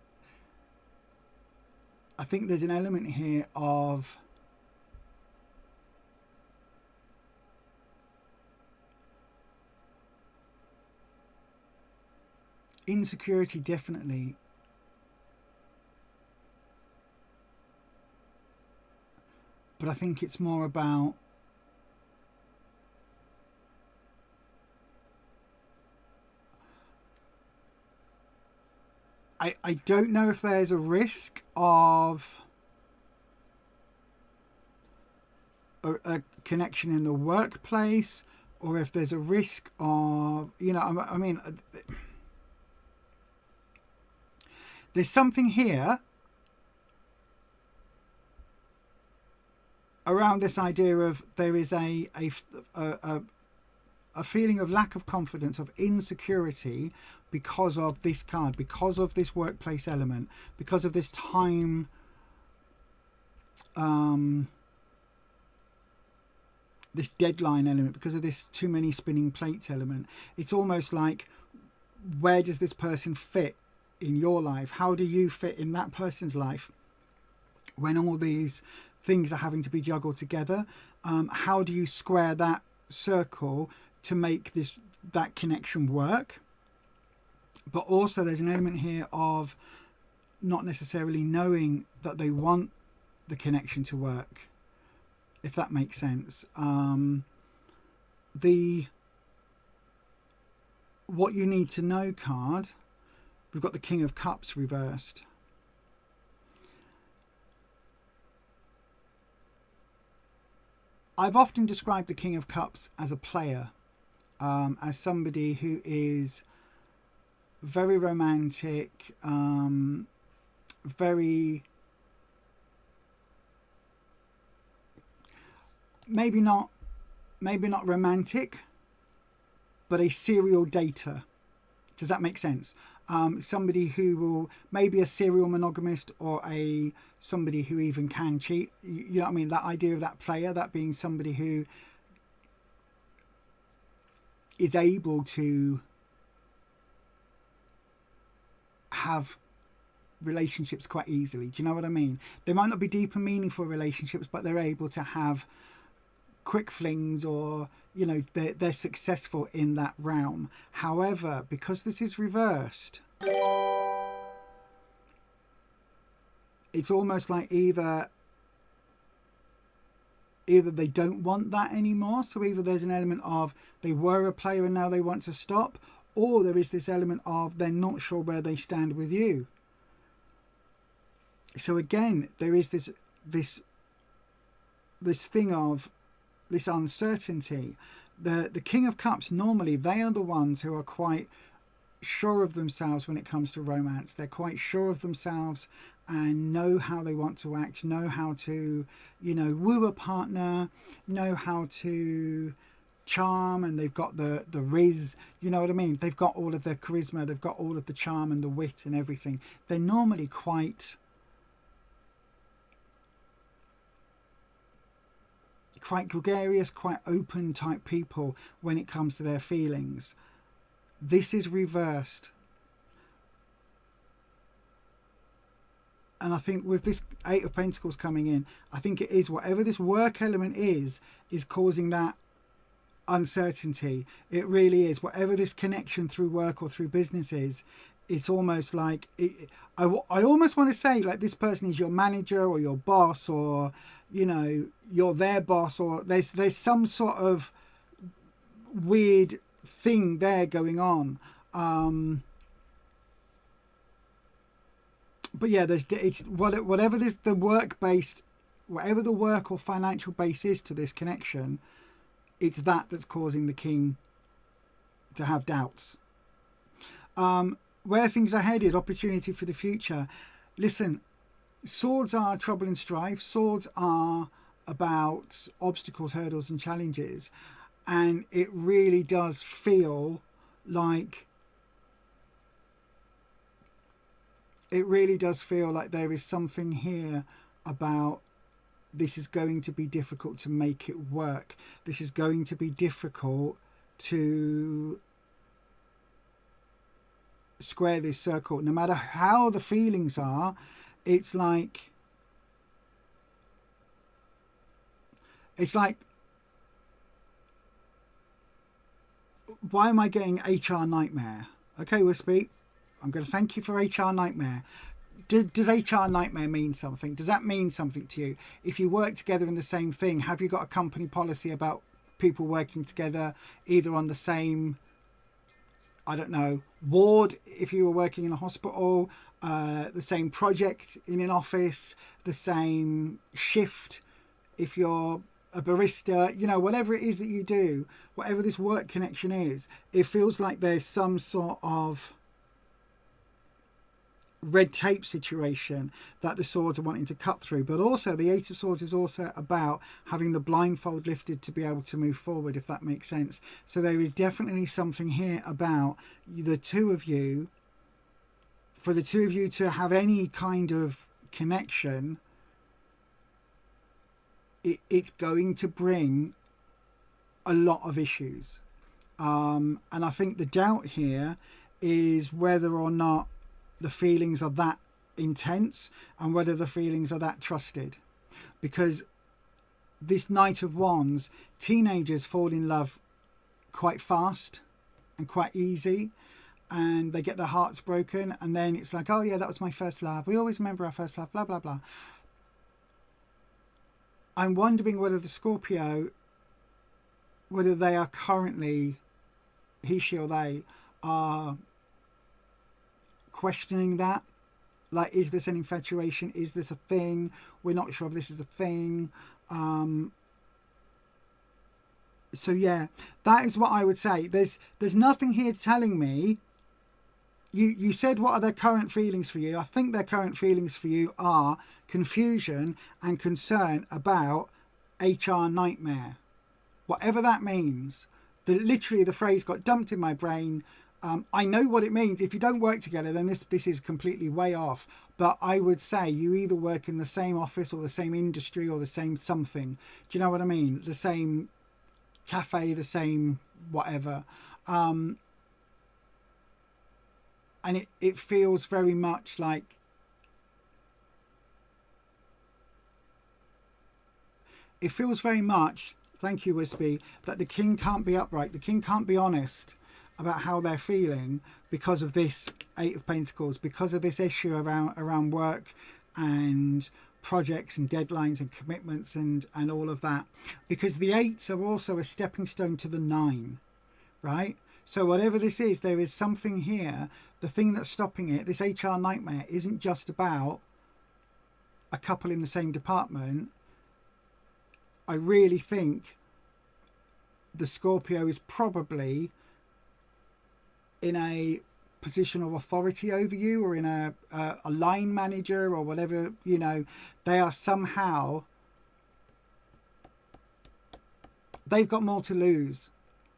I think there's an element here of insecurity, definitely. But I think it's more about I don't know if there's a risk of a connection in the workplace, or if there's a risk of, you know, I mean, there's something here around this idea of there is a feeling of lack of confidence, of insecurity, because of this card, because of this workplace element, because of this time this deadline element, because of this too many spinning plates element. It's almost like, where does this person fit in your life? How do you fit in that person's life when all these things are having to be juggled together? How do you square that circle to make that connection work? But also there's an element here of not necessarily knowing that they want the connection to work, if that makes sense. What you need to know card we've got the King of Cups reversed. I've often described the King of Cups as a player, as somebody who is very romantic, very, maybe not romantic, but a serial dater. Does that make sense? Somebody who will, maybe a serial monogamist, or somebody who even can cheat. You know what I mean? That idea of that player, that being somebody who is able to have relationships quite easily. Do you know what I mean? They might not be deep and meaningful relationships, but they're able to have quick flings, or you know, they're successful in that realm. However, because this is reversed, it's almost like either they don't want that anymore, so either there's an element of they were a player and now they want to stop, or there is this element of they're not sure where they stand with you. So again, there is this thing of this uncertainty. The King of Cups, normally they are the ones who are quite sure of themselves when it comes to romance. They're quite sure of themselves and know how they want to act, know how to, you know, woo a partner, know how to charm, and they've got the riz, you know what I mean? They've got all of the charisma, they've got all of the charm and the wit and everything. They're normally quite gregarious, quite open type people when it comes to their feelings. This is reversed. And I think with this Eight of Pentacles coming in, I think it is whatever this work element is causing that uncertainty. It really is. Whatever this connection through work or through business is, it's almost like I almost want to say like this person is your manager or your boss, or you know, you're their boss, or there's some sort of weird thing there going on. But yeah, it's whatever the work based, whatever the work or financial base is to this connection, it's that's causing the king to have doubts. Where things are headed, opportunity for the future. Listen, swords are trouble and strife. Swords are about obstacles, hurdles and challenges. And it really does feel like there is something here about this is going to be difficult to make it work. This is going to be difficult to square this circle. No matter how the feelings are, it's like why am I getting HR nightmare? Okay, Wispy, I'm going to thank you for HR nightmare. Does HR nightmare mean something? Does that mean something to you? If you work together in the same thing, have you got a company policy about people working together either on the same, I don't know, ward if you were working in a hospital, the same project in an office, the same shift if you're a barista, you know, whatever it is that you do, whatever this work connection is, it feels like there's some sort of red tape situation that the swords are wanting to cut through. But also the Eight of Swords is also about having the blindfold lifted to be able to move forward, if that makes sense. So there is definitely something here about the two of you, for the two of you to have any kind of connection. It's going to bring a lot of issues. And I think the doubt here is whether or not the feelings are that intense and whether the feelings are that trusted. Because this Knight of Wands, teenagers fall in love quite fast and quite easy, and they get their hearts broken, and then it's like, oh yeah, that was my first love. We always remember our first love, blah, blah, blah. I'm wondering whether the Scorpio, whether they are currently, he, she or they, are questioning that. Like, is this an infatuation? Is this a thing? We're not sure if this is a thing. So yeah, that is what I would say. There's nothing here telling me. You said, what are their current feelings for you? I think their current feelings for you are confusion and concern about HR nightmare. Whatever that means. Literally the phrase got dumped in my brain. I know what it means. If you don't work together, then this is completely way off. But I would say you either work in the same office or the same industry or the same something. Do you know what I mean? The same cafe, the same whatever. And it feels very much like thank you, Wispy, that the king can't be upright. The king can't be honest about how they're feeling because of this Eight of Pentacles, because of this issue around work and projects and deadlines and commitments and all of that. Because the eights are also a stepping stone to the 9, right? So whatever this is, there is something here. The thing that's stopping it, this HR nightmare, isn't just about a couple in the same department. I really think the Scorpio is probably in a position of authority over you, or in a line manager or whatever, you know. They are somehow, they've got more to lose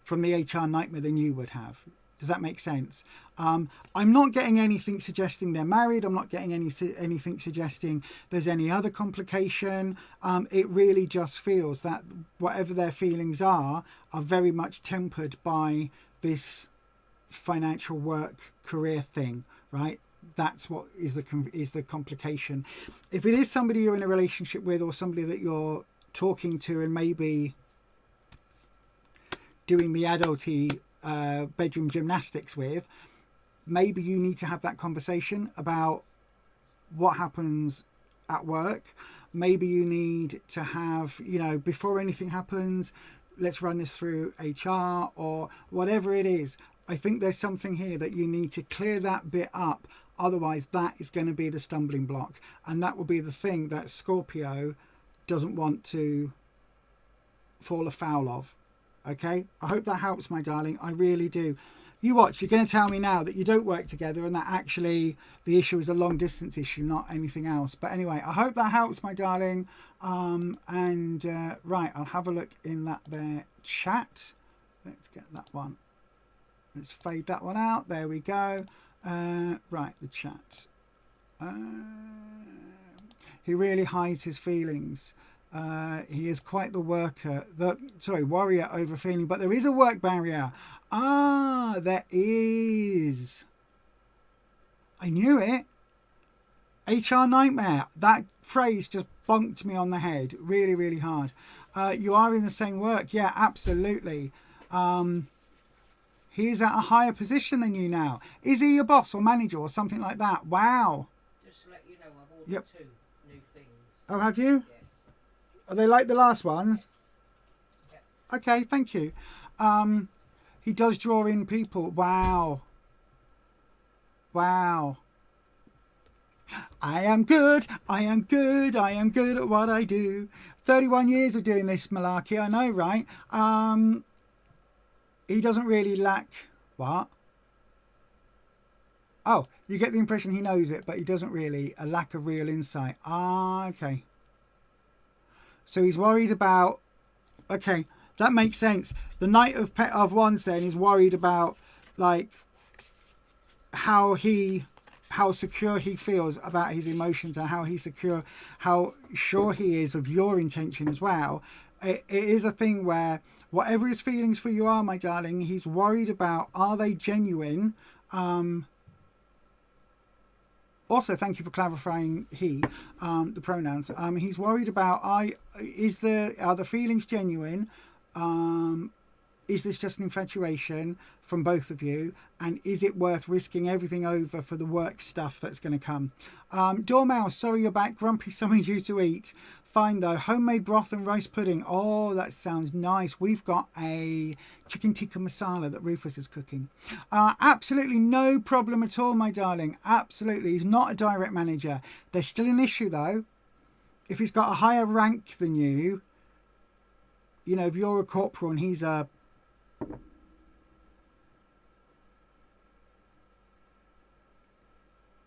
from the HR nightmare than you would have. Does that make sense? I'm not getting anything suggesting they're married. I'm not getting anything suggesting there's any other complication. It really just feels that whatever their feelings are very much tempered by this financial work career thing, right? That's what is the complication. If it is somebody you're in a relationship with, or somebody that you're talking to and maybe doing the adulty bedroom gymnastics with, maybe you need to have that conversation about what happens at work. Maybe you need to have, you know, before anything happens, let's run this through HR or whatever it is. I think there's something here that you need to clear that bit up. Otherwise, that is going to be the stumbling block. And that will be the thing that Scorpio doesn't want to fall afoul of. Okay? I hope that helps, my darling. I really do. You watch. You're going to tell me now that you don't work together and that actually the issue is a long distance issue, not anything else. But anyway, I hope that helps, my darling. Right, I'll have a look in that there chat. Let's get that one. Let's fade that one out. There we go. Right, the chat. He really hides his feelings. He is quite the warrior over feeling. But there is a work barrier. Ah, there is. I knew it. HR nightmare. That phrase just bonked me on the head really, really hard. You are in the same work. Yeah, absolutely. He is at a higher position than you now. Is he your boss or manager or something like that? Wow. Just to let you know, I've ordered 2 new things. Oh, have you? Yes. Are they like the last ones? Yep. Okay, thank you. He does draw in people. Wow. Wow. I am good. I am good. I am good at what I do. 31 years of doing this malarkey. I know, right? He doesn't really lack... What? Oh, you get the impression he knows it, but he doesn't really. A lack of real insight. Ah, okay. So he's worried about... Okay, that makes sense. The Knight of Wands then is worried about, like, how secure he feels about his emotions and how sure he is of your intention as well. It is a thing where whatever his feelings for you are, my darling, he's worried about, are they genuine? Also, thank you for clarifying the pronouns. He's worried about, are the feelings genuine? Is this just an infatuation from both of you? And is it worth risking everything over for the work stuff that's going to come? Dormouse, sorry you're back. Grumpy, something due to eat. fine though. Homemade broth and roast pudding. Oh, that sounds nice. We've got a chicken tikka masala that Rufus is cooking. Absolutely no problem at all, my darling. Absolutely. He's not a direct manager. There's still an issue though. If he's got a higher rank than you, you know, if you're a corporal and he's a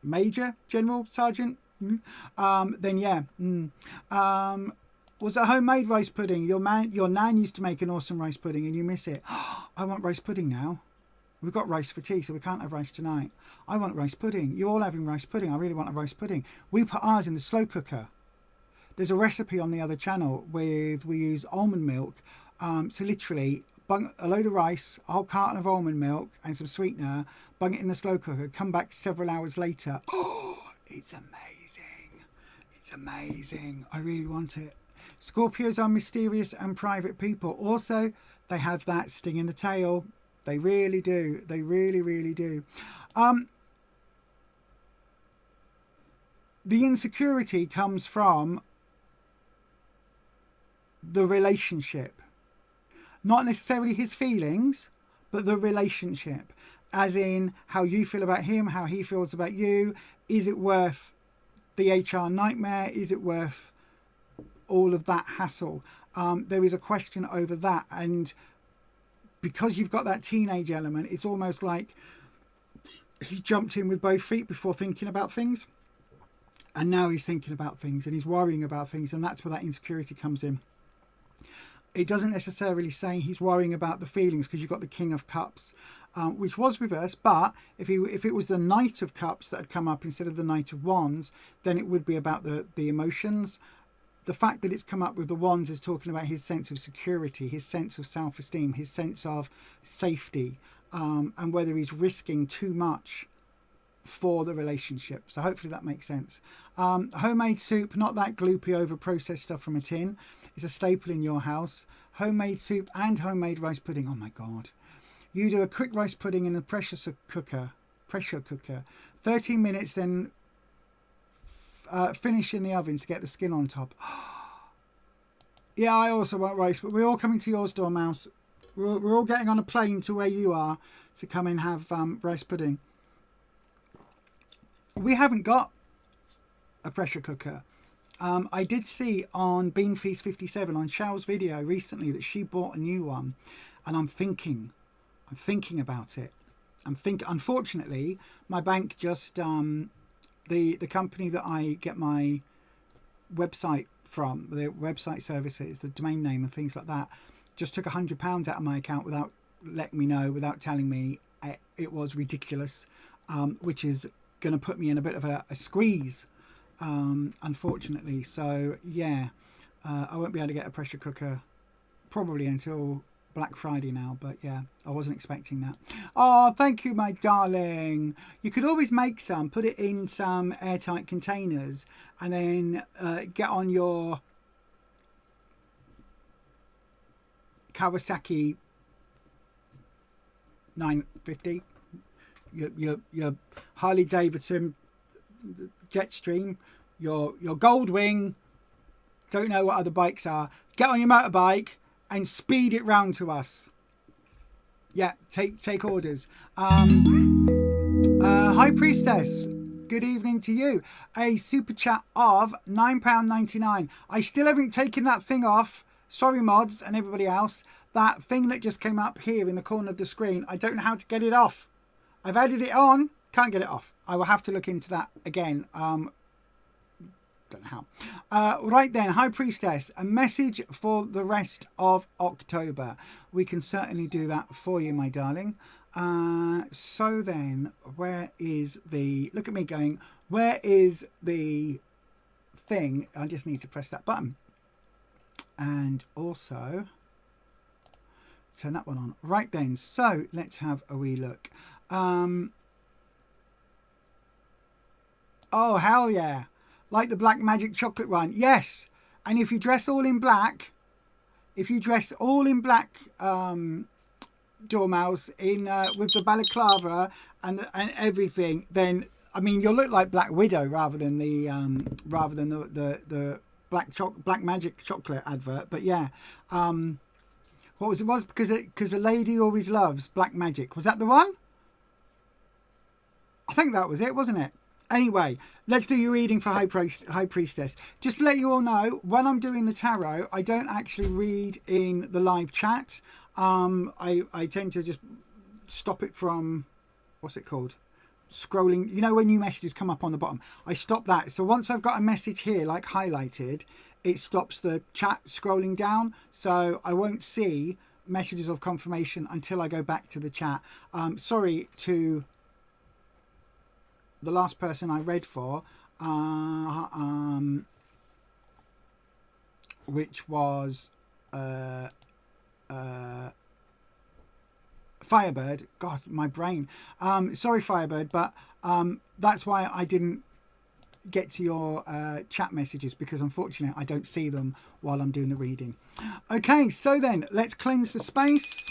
major, general, sergeant, then yeah. Was it homemade roast pudding? Your nan used to make an awesome roast pudding and you miss it. I want roast pudding now. We've got roast for tea, so we can't have roast tonight. I want roast pudding. You're all having roast pudding. I really want a roast pudding. We put ours in the slow cooker. There's a recipe on the other channel with we use almond milk. So literally bung a load of rice, a whole carton of almond milk and some sweetener, bung it in the slow cooker, come back several hours later. Oh, it's amazing. It's amazing. I really want it. Scorpios are mysterious and private people. Also, they have that sting in the tail. They really do. They really, really do. The insecurity comes from the relationship. Not necessarily his feelings, but the relationship. As in how you feel about him, how he feels about you. Is it worth the HR nightmare? Is it worth all of that hassle? There is a question over that. And because you've got that teenage element, it's almost like he jumped in with both feet before thinking about things. And now he's thinking about things and he's worrying about things. And that's where that insecurity comes in. It doesn't necessarily say he's worrying about the feelings because you've got the King of Cups, which was reversed. But if it was the Knight of Cups that had come up instead of the Knight of Wands, then it would be about the emotions. The fact that it's come up with the Wands is talking about his sense of security, his sense of self-esteem, his sense of safety, and whether he's risking too much for the relationship. So hopefully that makes sense. Homemade soup, not that gloopy over processed stuff from a tin. It's a staple in your house. Homemade soup and homemade roast pudding. Oh my God. You do a quick roast pudding in the pressure cooker. 13 minutes, then finish in the oven to get the skin on top. Yeah, I also want roast, but we're all coming to yours, Dormouse. We're all getting on a plane to where you are to come and have roast pudding. We haven't got a pressure cooker. I did see on Bean Feast 57 on Shell's video recently that she bought a new one, and I'm thinking about it. Unfortunately, my bank just the company that I get my website from, the website services, the domain name and things like that, just took £100 out of my account without letting me know, without telling me. It was ridiculous, which is going to put me in a bit of a squeeze, unfortunately. So yeah, I won't be able to get a pressure cooker probably until Black Friday now, but yeah, I wasn't expecting that. Oh, thank you, my darling. You could always make some, put it in some airtight containers, and then get on your Kawasaki 950, your Harley Davidson Jetstream, your Goldwing, don't know what other bikes are. Get on your motorbike and speed it round to us. Yeah, take orders. High Priestess, good evening to you. A super chat of £9.99. I still haven't taken that thing off. Sorry, mods and everybody else. That thing that just came up here in the corner of the screen, I don't know how to get it off. I've added it on, can't get it off. I will have to look into that again. Don't know how. Right then, High Priestess, a message for the rest of October. We can certainly do that for you, my darling. So then, where is the... Look at me going, where is the thing? I just need to press that button. And also turn that one on. Right then, so let's have a wee look. Oh, hell yeah. Like the Black Magic chocolate one. Yes. And if you dress all in black, Dormouse, in with the balaclava and everything, then I mean you'll look like Black Widow rather than the Black Magic chocolate advert. But yeah, what was it? Was because a lady always loves black magic. Was that the one? I think that was it, wasn't it? Anyway, let's do your reading for High Priestess. Just to let you all know, when I'm doing the tarot, I don't actually read in the live chat. I tend to just stop it from, what's it called? Scrolling. You know when new messages come up on the bottom? I stop that. So once I've got a message here, like highlighted, it stops the chat scrolling down. So I won't see messages of confirmation until I go back to the chat. Sorry to the last person I read for, which was Firebird. God, my brain. Sorry, Firebird, but that's why I didn't get to your chat messages, because unfortunately I don't see them while I'm doing the reading. Okay, so then let's cleanse the space.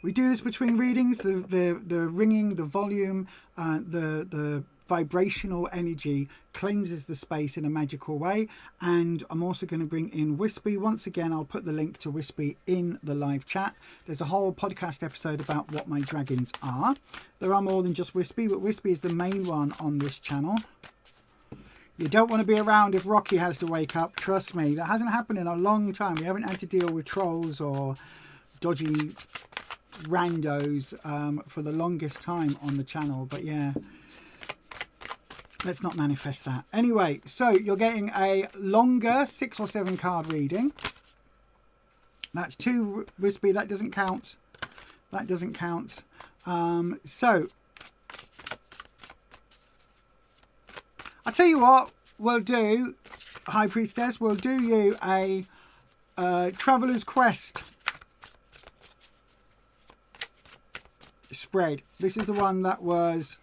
We do this between readings, the ringing, the volume, the vibrational energy cleanses the space in a magical way. And I'm also going to bring in Wispy. Once again, I'll put the link to Wispy in the live chat. There's a whole podcast episode about what my dragons are. There are more than just Wispy, but Wispy is the main one on this channel. You don't want to be around if Rocky has to wake up. Trust me, that hasn't happened in a long time. We haven't had to deal with trolls or dodgy randos for the longest time on the channel. But yeah, let's not manifest that. Anyway, so you're getting a longer 6 or 7 card reading. That's 2 Wispy. That doesn't count. That doesn't count. So I'll tell you what we'll do, High Priestess. We'll do you a Traveler's Quest spread. This is the one that was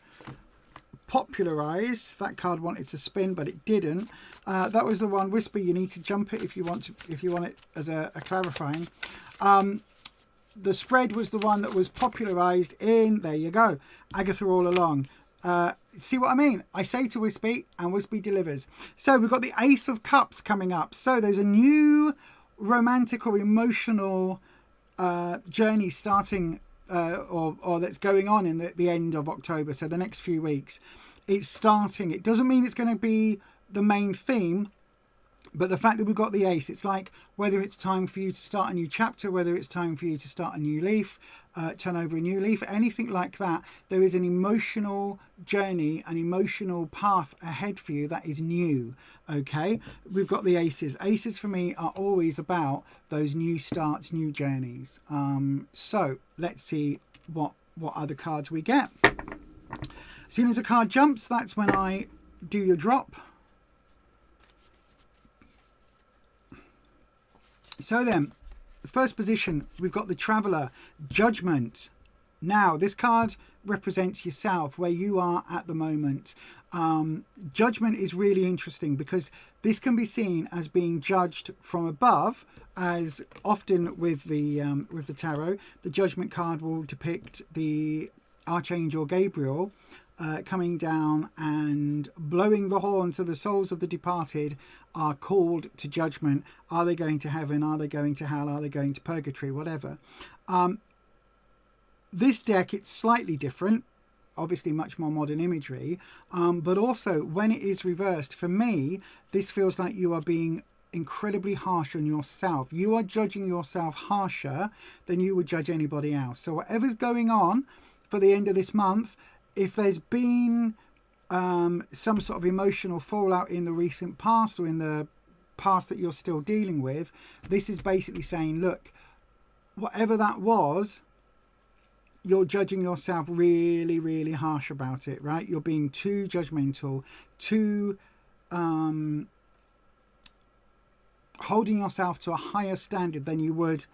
popularized. That card wanted to spin, but it didn't. That was the one. Whisper, you need to jump it if you want it as a clarifying. The spread was the one that was popularized in, there you go, Agatha All Along. See what I mean? I say to Wispy and Wispy delivers. So we've got the Ace of Cups coming up. So there's a new romantic or emotional journey starting or that's going on in the end of October. So the next few weeks it's starting. It doesn't mean it's going to be the main theme, but the fact that we've got the ace, it's like whether it's time for you to start a new chapter, whether it's time for you to start a new leaf, turn over a new leaf, anything like that. There is an emotional journey, an emotional path ahead for you that is new. Okay, we've got the aces. Aces for me are always about those new starts, new journeys. So let's see what other cards we get. As soon as a card jumps, that's when I do your drop. So then, the first position, we've got the Traveller, Judgment. Now, this card represents yourself, where you are at the moment. Judgment is really interesting because this can be seen as being judged from above, as often with the tarot. The Judgment card will depict the Archangel Gabriel coming down and blowing the horn, so the souls of the departed are called to judgment. Are they going to heaven? Are they going to hell? Are they going to purgatory? Whatever. This deck, it's slightly different, obviously much more modern imagery, but also when it is reversed, for me, this feels like you are being incredibly harsh on yourself. You are judging yourself harsher than you would judge anybody else. So whatever's going on for the end of this month, if there's been some sort of emotional fallout in the recent past or in the past that you're still dealing with, this is basically saying, look, whatever that was, you're judging yourself really, really harsh about it, right? You're being too judgmental, too holding yourself to a higher standard than you would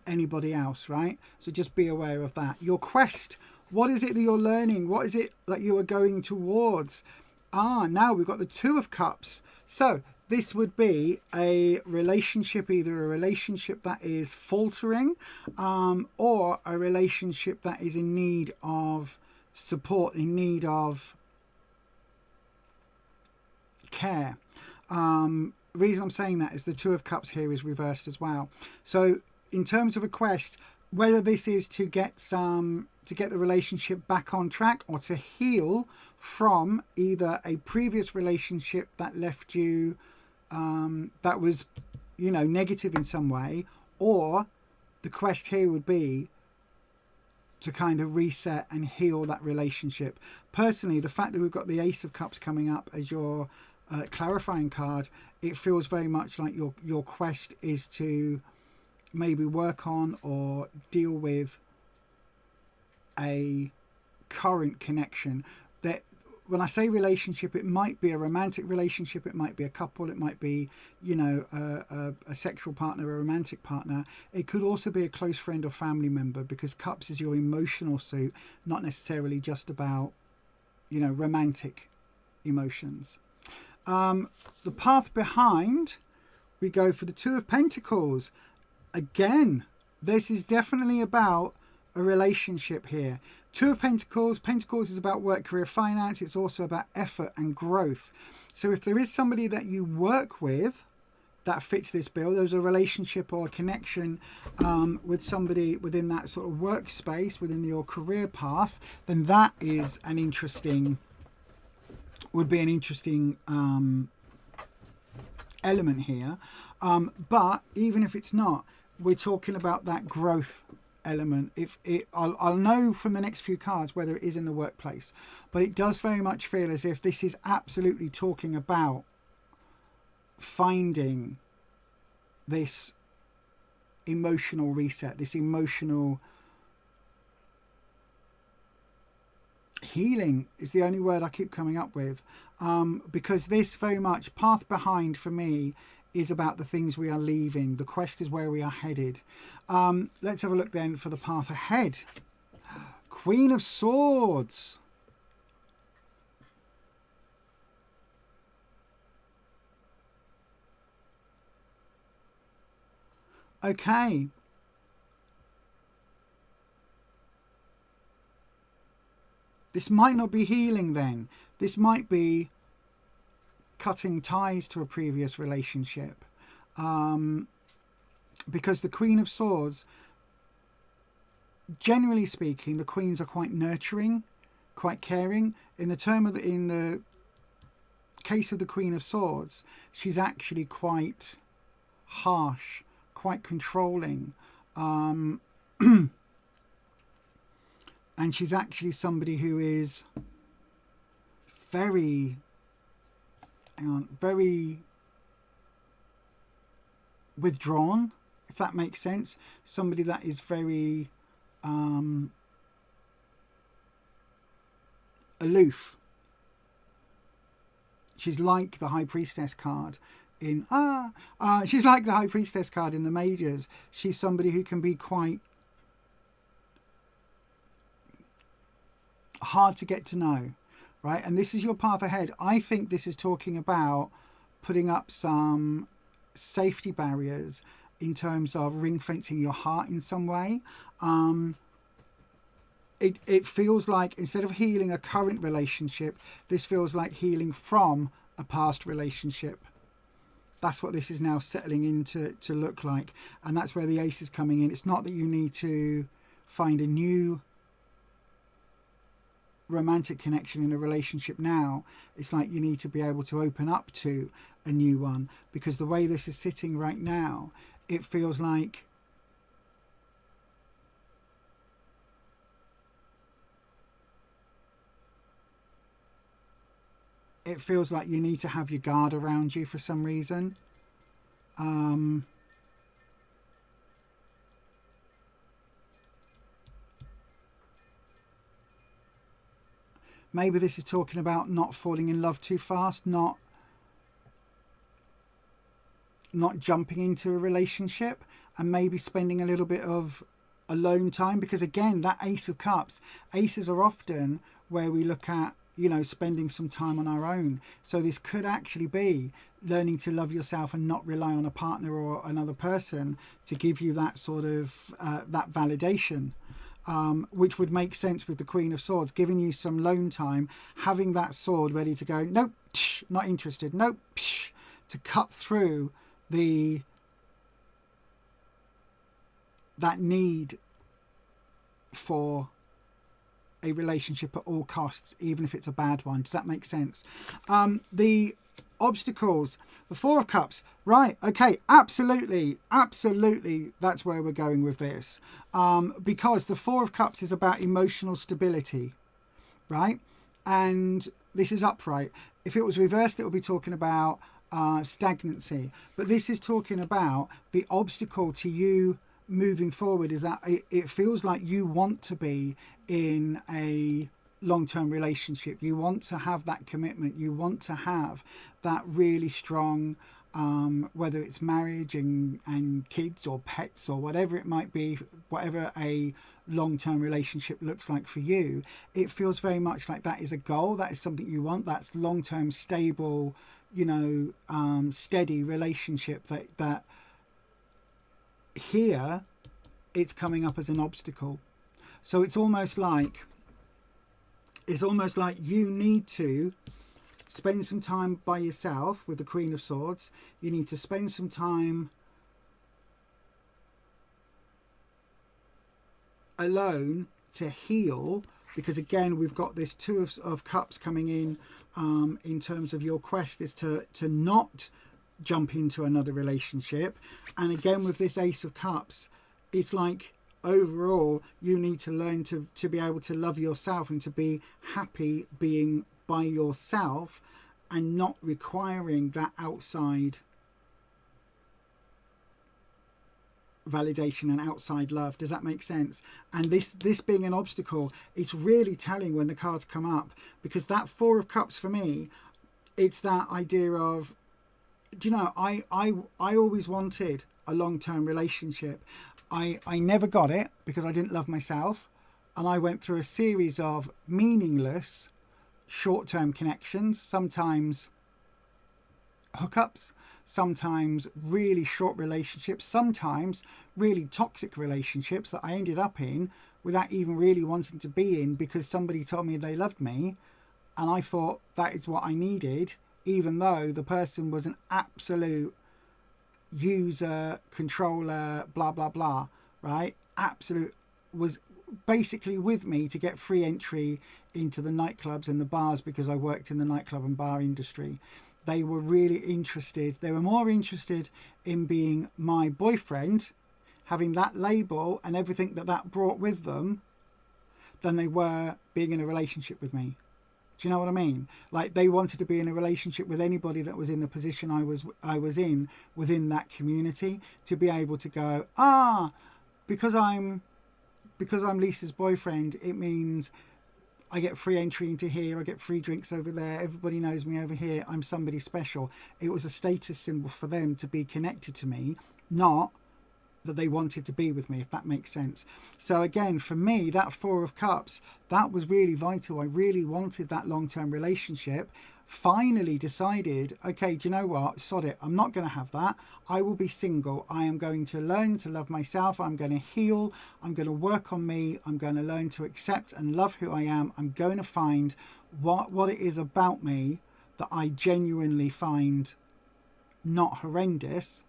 anybody else, right? So just be aware of that. Your quest, what is it that you're learning? What is it that you are going towards? Now we've got the Two of Cups. So this would be a relationship, either a relationship that is faltering or a relationship that is in need of support, in need of care. Reason I'm saying that is the Two of Cups here is reversed as well. So in terms of a quest, whether this is to get the relationship back on track or to heal from either a previous relationship that left you that was, you know, negative in some way, or the quest here would be to kind of reset and heal that relationship. Personally, the fact that we've got the Ace of Cups coming up as your clarifying card, it feels very much like your quest is to maybe work on or deal with a current connection. That when I say relationship, it might be a romantic relationship, it might be a couple, it might be, you know, a sexual partner, a romantic partner. It could also be a close friend or family member, because Cups is your emotional suit, not necessarily just about, you know, romantic emotions. The path behind, we go for the Two of Pentacles. Again, this is definitely about a relationship here. Two of Pentacles. Pentacles is about work, career, finance. It's also about effort and growth. So if there is somebody that you work with that fits this bill, there's a relationship or a connection with somebody within that sort of workspace, within your career path, then that is an interesting, would be an interesting element here. But even if it's not, we're talking about that growth element. I'll know from the next few cards whether it is in the workplace, but it does very much feel as if this is absolutely talking about finding this emotional reset, this emotional healing is the only word I keep coming up with, because this very much path behind for me is about the things we are leaving. The quest is where we are headed. Let's have a look then for the path ahead. Queen of Swords. Okay. This might not be healing then. This might be cutting ties to a previous relationship. Because the Queen of Swords, generally speaking, the queens are quite nurturing, quite caring. In the case of the Queen of Swords, she's actually quite harsh, quite controlling. And she's actually somebody who is very withdrawn, if that makes sense. Somebody that is very aloof. She's like the High Priestess card in she's like the High Priestess card in the Majors. She's somebody who can be quite hard to get to know, right? And this is your path ahead. I think this is talking about putting up some safety barriers in terms of ring fencing your heart in some way. It feels like instead of healing a current relationship, this feels like healing from a past relationship. That's what this is now settling into to look like. And that's where the Ace is coming in. It's not that you need to find a new romantic connection in a relationship now. It's like you need to be able to open up to a new one, because the way this is sitting right now, it feels like you need to have your guard around you for some reason. Maybe this is talking about not falling in love too fast, not jumping into a relationship, and maybe spending a little bit of alone time, because again, that Ace of Cups, aces are often where we look at, you know, spending some time on our own. So this could actually be learning to love yourself and not rely on a partner or another person to give you that sort of that validation. which would make sense with the Queen of Swords, giving you some lone time, having that sword ready to go. Nope, not interested. Nope, to cut through that need for a relationship at all costs, even if it's a bad one. Does that make sense? The obstacles, the Four of Cups, right? Okay, absolutely, that's where we're going with this, because the Four of Cups is about emotional stability, right? And this is upright. If it was reversed, it would be talking about stagnancy, but this is talking about the obstacle to you moving forward is that it feels like you want to be in a long-term relationship. You want to have that commitment. You want to have that really strong, whether it's marriage and kids or pets or whatever it might be, whatever a long-term relationship looks like for you. It feels very much like that is a goal. That is something you want. That's long-term, stable, steady relationship that here it's coming up as an obstacle. So it's almost like you need to spend some time by yourself with the Queen of Swords. You need to spend some time alone to heal, because again we've got this Two of Cups coming in terms of your quest is to not jump into another relationship. And again with this Ace of Cups, it's like overall you need to learn to be able to love yourself and to be happy being by yourself and not requiring that outside validation and outside love. Does that make sense? And this being an obstacle, it's really telling when the cards come up, because that Four of Cups for me, it's that idea of, I always wanted a long-term relationship. I never got it because I didn't love myself, and I went through a series of meaningless short-term connections, sometimes hookups, sometimes really short relationships, sometimes really toxic relationships that I ended up in without even really wanting to be in, because somebody told me they loved me and I thought that is what I needed, even though the person was an absolute user, controller, blah blah blah, right? Absolute, was basically with me to get free entry into the nightclubs and the bars because I worked in the nightclub and bar industry. They were really interested. They were more interested in being my boyfriend, having that label and everything that brought with them, than they were being in a relationship with me. Do you know what I mean? Like, they wanted to be in a relationship with anybody that was in the position I was in within that community, to be able to go, because I'm Lisa's boyfriend, it means I get free entry into here, I get free drinks over there, everybody knows me over here, I'm somebody special. It was a status symbol for them to be connected to me, not that they wanted to be with me, if that makes sense. So again, for me, that Four of Cups, that was really vital. I really wanted that long-term relationship. Finally decided, okay, do you know what? Sod it. I'm not going to have that. I will be single. I am going to learn to love myself. I'm going to heal. I'm going to work on me. I'm going to learn to accept and love who I am. I'm going to find what it is about me that I genuinely find not horrendous.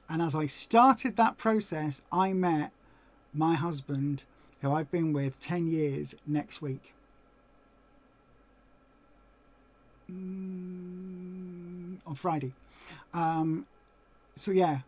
And as I started that process, I met my husband, who I've been with 10 years next week. On Friday. So yeah,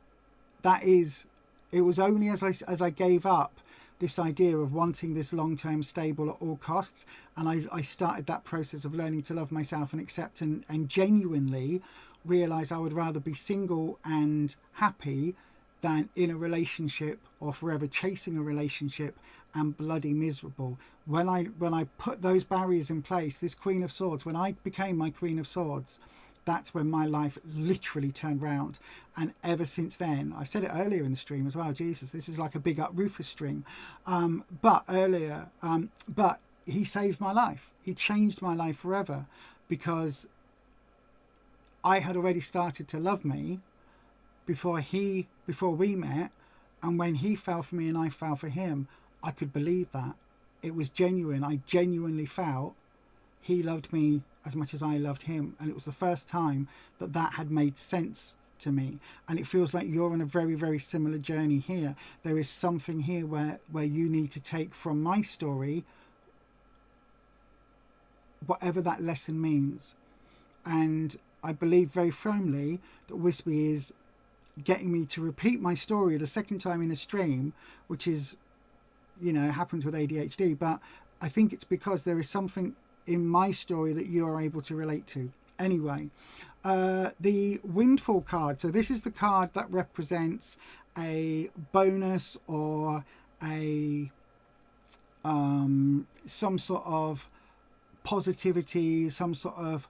it was only as I gave up this idea of wanting this long-term stable at all costs, and I started that process of learning to love myself and accept and genuinely realize I would rather be single and happy than in a relationship or forever chasing a relationship and bloody miserable. When I put those barriers in place, this Queen of Swords, when I became my Queen of Swords, that's when my life literally turned round. And ever since then, I said it earlier in the stream as well, Jesus, this is like a big up Rufus stream, but he saved my life. He changed my life forever, because I had already started to love me before we met, and when he fell for me and I fell for him, I could believe that. It was genuine. I genuinely felt he loved me as much as I loved him. And it was the first time that that had made sense to me. And it feels like you're on a very, very similar journey here. There is something here where you need to take from my story, whatever that lesson means. And I believe very firmly that Wispy is getting me to repeat my story the second time in a stream, which is, you know, happens with ADHD. But I think it's because there is something in my story that you are able to relate to. Anyway, the Windfall card. So this is the card that represents a bonus or a some sort of positivity, some sort of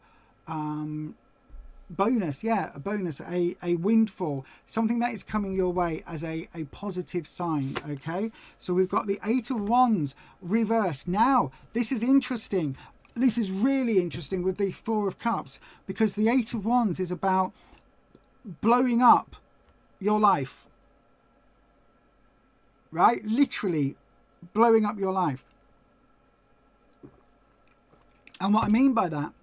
bonus. Yeah, a bonus, a windfall, something that is coming your way as a positive sign. Okay, so we've got the Eight of Wands reversed. Now this is interesting. This is really interesting with the Four of Cups, because the Eight of Wands is about blowing up your life, right? Literally blowing up your life. And what I mean by that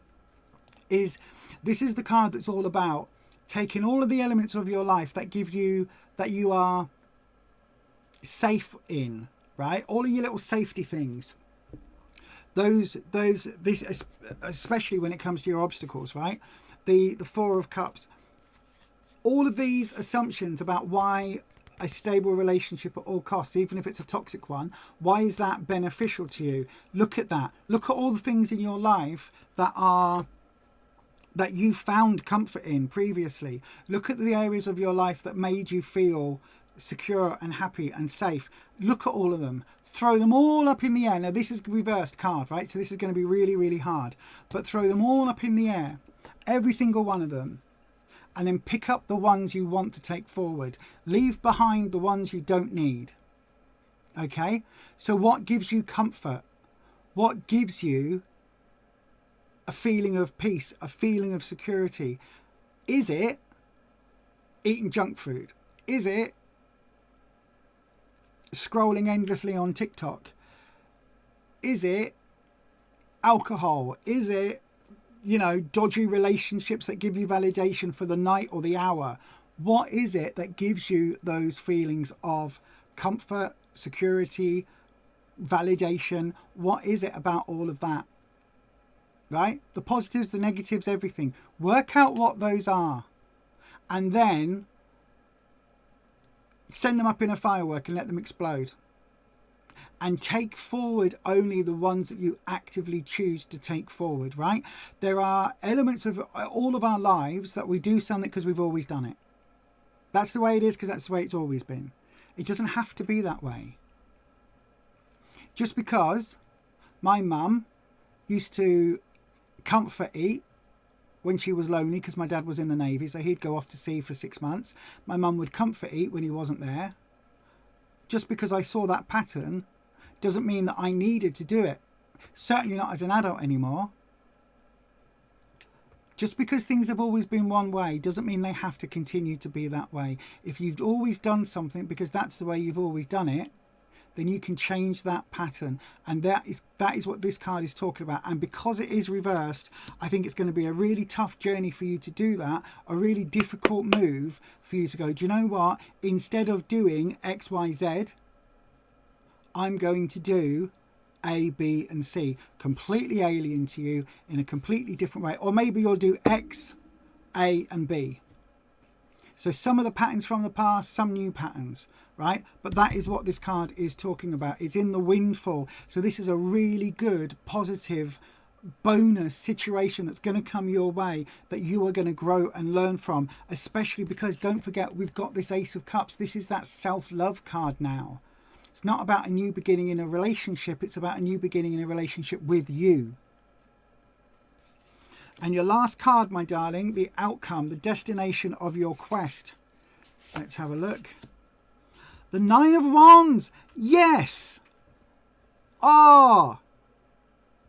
is this is the card that's all about taking all of the elements of your life that give you, that you are safe in, right? All of your little safety things. This, especially when it comes to your obstacles, right? The Four of Cups. All of these assumptions about why a stable relationship at all costs, even if it's a toxic one, why is that beneficial to you? Look at that. Look at all the things in your life that you found comfort in previously. Look at the areas of your life that made you feel secure and happy and safe. Look at all of them. Throw them all up in the air. Now this is reversed card, right? So this is going to be really, really hard. But throw them all up in the air. Every single one of them. And then pick up the ones you want to take forward. Leave behind the ones you don't need. Okay? So what gives you comfort? What gives you a feeling of peace, a feeling of security? Is it eating junk food? Is it scrolling endlessly on TikTok? Is it alcohol? Is it, you know, dodgy relationships that give you validation for the night or the hour? What is it that gives you those feelings of comfort, security, validation? What is it about all of that? Right? The positives, the negatives, everything. Work out what those are. And then send them up in a firework and let them explode. And take forward only the ones that you actively choose to take forward, right? There are elements of all of our lives that we do something because we've always done it. That's the way it is because that's the way it's always been. It doesn't have to be that way. Just because my mum used to comfort eat when she was lonely because my dad was in the Navy, so he'd go off to sea for 6 months. My mum would comfort eat when he wasn't there. Just because I saw that pattern doesn't mean that I needed to do it. Certainly not as an adult anymore. Just because things have always been one way doesn't mean they have to continue to be that way. If you've always done something because that's the way you've always done it, then you can change that pattern. And that is what this card is talking about. And because it is reversed, I think it's going to be a really tough journey for you to do that, a really difficult move for you to go, do you know what? Instead of doing X, Y, Z, I'm going to do A, B, and C. Completely alien to you in a completely different way. Or maybe you'll do X, A, and B. So some of the patterns from the past, some new patterns, right? But that is what this card is talking about. It's in the windfall. So this is a really good, positive bonus situation that's going to come your way that you are going to grow and learn from, especially because don't forget, we've got this Ace of Cups. This is that self-love card now. It's not about a new beginning in a relationship. It's about a new beginning in a relationship with you. And your last card, my darling, the outcome, the destination of your quest. Let's have a look. The Nine of Wands. Yes. Oh,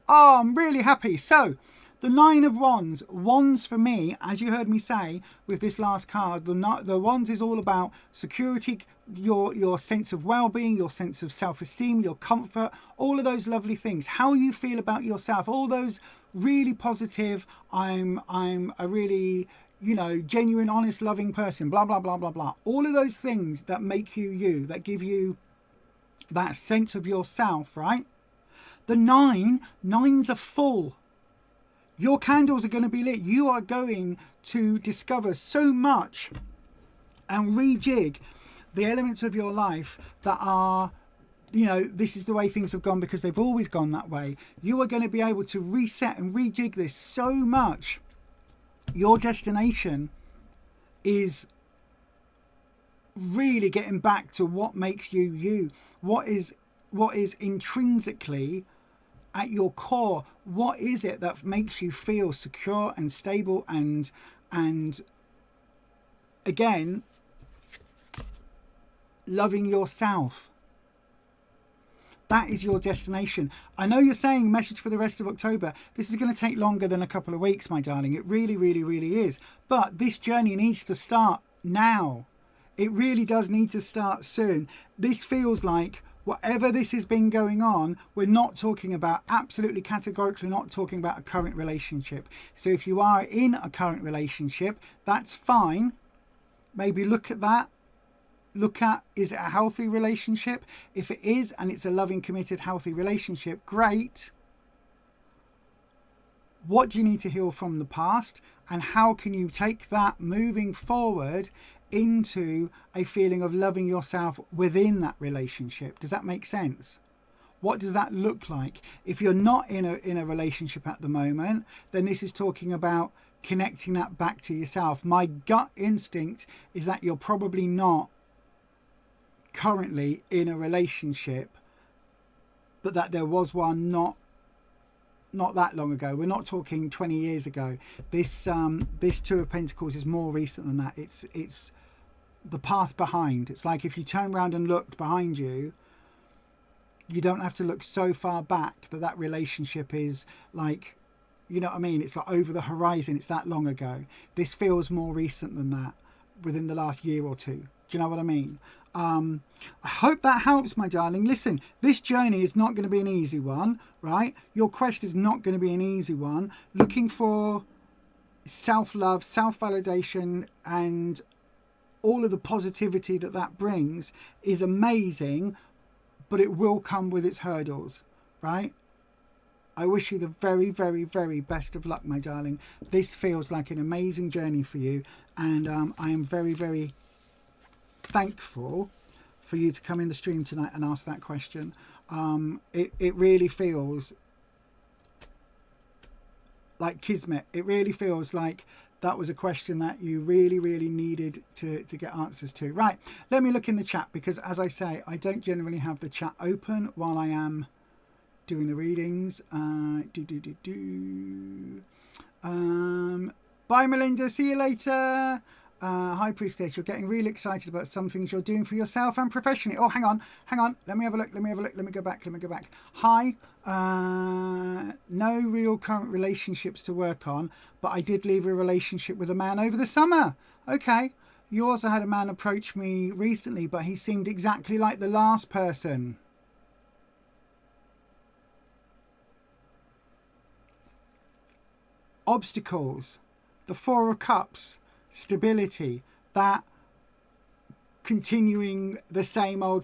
I'm really happy. So The Nine of Wands. Wands for me, as you heard me say with this last card, the Wands is all about security, your sense of well-being, your sense of self-esteem, your comfort, all of those lovely things. How you feel about yourself, all those really positive, I'm a really, you know, genuine, honest, loving person, blah, blah, blah, blah, blah. All of those things that make you you, that give you that sense of yourself, right? The nines are full. Your candles are going to be lit. You are going to discover so much and rejig the elements of your life that are, you know, this is the way things have gone because they've always gone that way. You are going to be able to reset and rejig this so much. Your destination is really getting back to what makes you you. What is intrinsically at your core. What is it that makes you feel secure and stable and again, loving yourself? That is your destination. I know you're saying message for the rest of October. This is going to take longer than a couple of weeks, my darling. It really, really, really is. But this journey needs to start now. It really does need to start soon. This feels like whatever this has been going on, we're not talking about, absolutely categorically not talking about a current relationship. So if you are in a current relationship, that's fine. Maybe look at that. Look at, is it a healthy relationship? If it is, and it's a loving, committed, healthy relationship, great. What do you need to heal from the past? And how can you take that moving forward into a feeling of loving yourself within that relationship? Does that make sense? What does that look like? If you're not in a relationship at the moment, then this is talking about connecting that back to yourself. My gut instinct is that you're probably not currently in a relationship, but that there was one not that long ago. We're not talking 20 years ago. This Two of Pentacles is more recent than that. It's the path behind. It's like if you turn around and looked behind you, you don't have to look so far back that relationship is like, you know what I mean? It's like over the horizon. It's that long ago. This feels more recent than that, within the last year or two. Do you know what I mean? I hope that helps, my darling. Listen, this journey is not going to be an easy one, right? Your quest is not going to be an easy one. Looking for self-love, self-validation, and all of the positivity that brings is amazing, but it will come with its hurdles, right? I wish you the very, very, very best of luck, my darling. This feels like an amazing journey for you, and I am very, very thankful for you to come in the stream tonight and ask that question. It really feels like kismet. It really feels like that was a question that you really, really needed to get answers to. Right, let me look in the chat, because as I say, I don't generally have the chat open while I am doing the readings. Bye, Melinda. See you later. High Priestess, you're getting really excited about some things you're doing for yourself and professionally. Oh, hang on. Let me have a look. Let me go back. Hi. No real current relationships to work on, but I did leave a relationship with a man over the summer. Okay. You also had a man approach me recently, but he seemed exactly like the last person. Obstacles. The Four of Cups. Stability, that continuing the same old.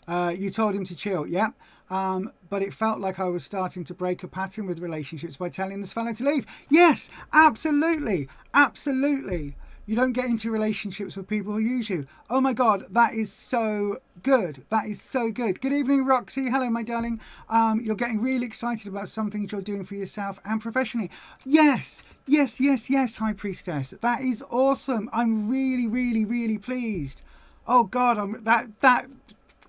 You told him to chill, yeah, but it felt like I was starting to break a pattern with relationships by telling this fellow to leave. Yes, absolutely. You don't get into relationships with people who use you. Oh my God, that is so good. Good evening, Roxy. Hello, my darling. You're getting really excited about some things you're doing for yourself and professionally. Yes, High Priestess. That is awesome. I'm really, really, really pleased. Oh God, that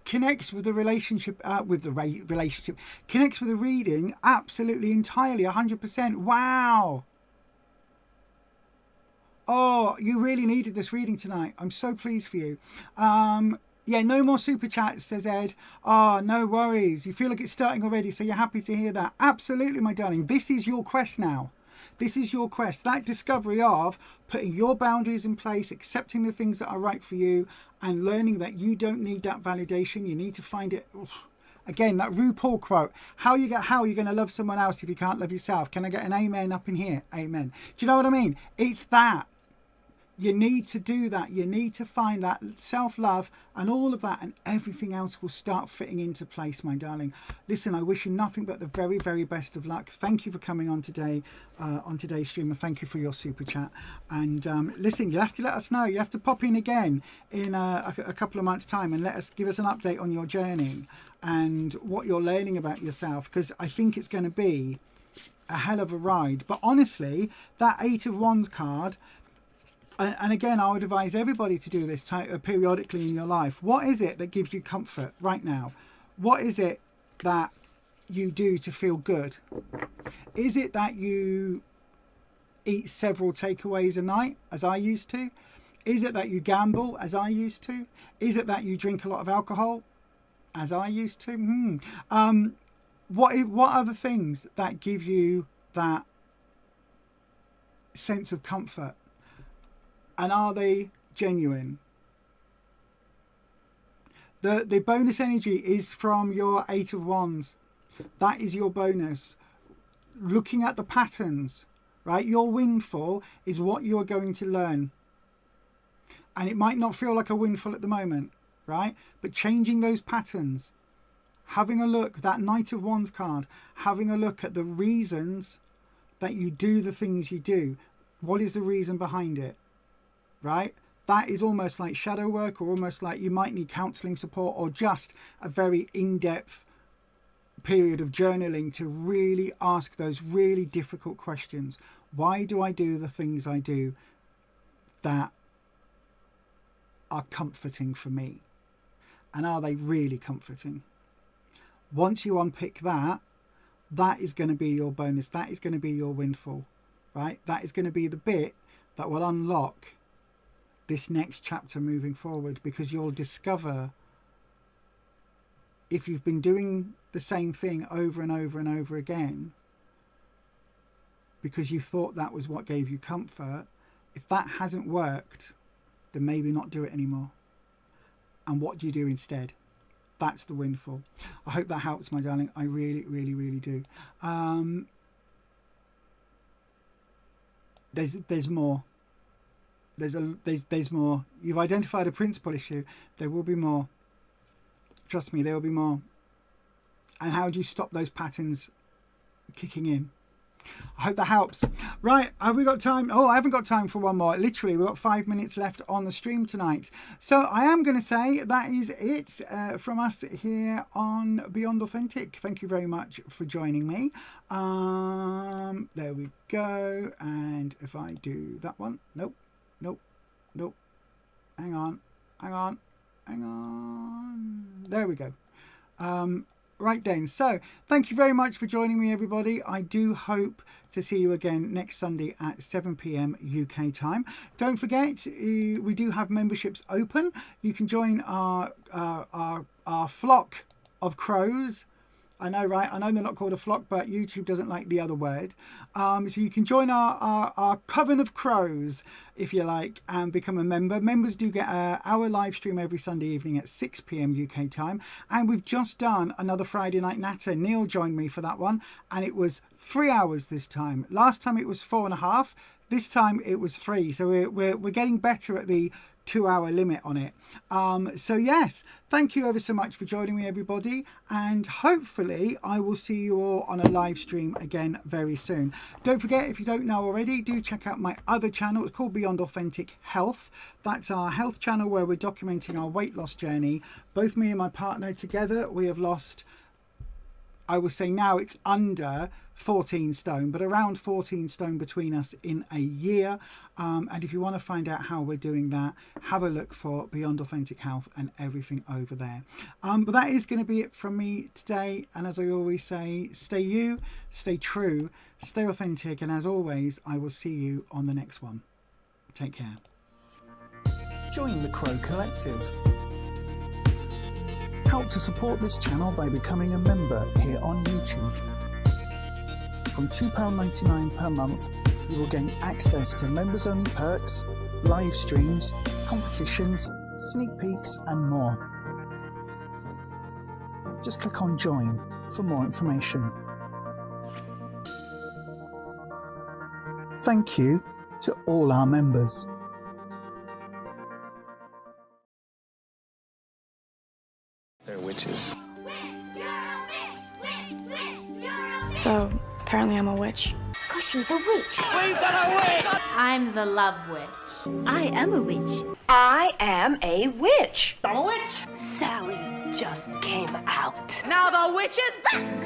connects with the relationship, connects with the reading absolutely entirely, 100%. Wow. Oh, you really needed this reading tonight. I'm so pleased for you. Yeah, no more super chats, says Ed. Oh, no worries. You feel like it's starting already, so you're happy to hear that. Absolutely, my darling. This is your quest now. This is your quest. That discovery of putting your boundaries in place, accepting the things that are right for you, and learning that you don't need that validation. You need to find it. Again, that RuPaul quote, how are you going to love someone else if you can't love yourself? Can I get an amen up in here? Amen. Do you know what I mean? It's that. You need to do that. You need to find that self-love and all of that, and everything else will start fitting into place, my darling. Listen, I wish you nothing but the very, very best of luck. Thank you for coming on today, on today's stream, and thank you for your super chat. And listen, you have to let us know. You have to pop in again in a couple of months' time and give us an update on your journey and what you're learning about yourself, because I think it's going to be a hell of a ride. But honestly, that 8 of Wands card. And again, I would advise everybody to do this periodically in your life. What is it that gives you comfort right now? What is it that you do to feel good? Is it that you eat several takeaways a night, as I used to? Is it that you gamble, as I used to? Is it that you drink a lot of alcohol, as I used to? What are the things that give you that sense of comfort? And are they genuine? The bonus energy is from your 8 of Wands. That is your bonus. Looking at the patterns, right? Your windfall is what you are going to learn. And it might not feel like a windfall at the moment, right? But changing those patterns, having a look, that Knight of Wands card, having a look at the reasons that you do the things you do. What is the reason behind it? Right? That is almost like shadow work, or almost like you might need counseling support, or just a very in-depth period of journaling to really ask those really difficult questions. Why do I do the things I do that are comforting for me? And are they really comforting? Once you unpick that, that is going to be your bonus. That is going to be your windfall, right? That is going to be the bit that will unlock this next chapter moving forward, because you'll discover, if you've been doing the same thing over and over and over again because you thought that was what gave you comfort, if that hasn't worked, then maybe not do it anymore. And what do you do instead? That's the windfall. I hope that helps, my darling. I really, really, really do. There's more. There's more. You've identified a principal issue. There will be more. Trust me, there will be more. And how do you stop those patterns kicking in? I hope that helps. Right, have we got time? Oh, I haven't got time for one more. Literally, we've got 5 minutes left on the stream tonight. So I am going to say that is it from us here on Beyond Authentic. Thank you very much for joining me. There we go. And if I do that one, nope. Hang on. There we go. Right then, so thank you very much for joining me, everybody. I do hope to see you again next Sunday at 7 p.m. UK time. Don't forget, we do have memberships open. You can join our flock of crows. I know, right? I know they're not called a flock, but YouTube doesn't like the other word. So you can join our coven of crows, if you like, and become a member. Members do get our live stream every Sunday evening at 6 p.m. UK time. And we've just done another Friday Night Natter. Neil joined me for that one, and it was 3 hours this time. Last time it was 4.5. This time it was 3. So we're getting better at the 2-hour limit on it. So yes, thank you ever so much for joining me, everybody, and hopefully I will see you all on a live stream again very soon. Don't forget, if you don't know already, do check out my other channel. It's called Beyond Authentic Health. That's our health channel where we're documenting our weight loss journey. Both me and my partner together, we have lost, I will say now it's under 14 stone, but around 14 stone between us in a year. And if you want to find out how we're doing that, have a look for Beyond Authentic Health and everything over there. But that is going to be it from me today. And as I always say, stay you, stay true, stay authentic. And as always, I will see you on the next one. Take care. Join the Crow Collective. help to support this channel by becoming a member here on YouTube. From £2.99 per month, you will gain access to members-only perks, live streams, competitions, sneak peeks and more. Just click on Join for more information. Thank you to all our members. They're witches. So, apparently I'm a witch. 'Cause she's a witch. We've got a witch! I'm the love witch. I am a witch. I am a witch. I'm a witch. Sally just came out. Now the witch is back!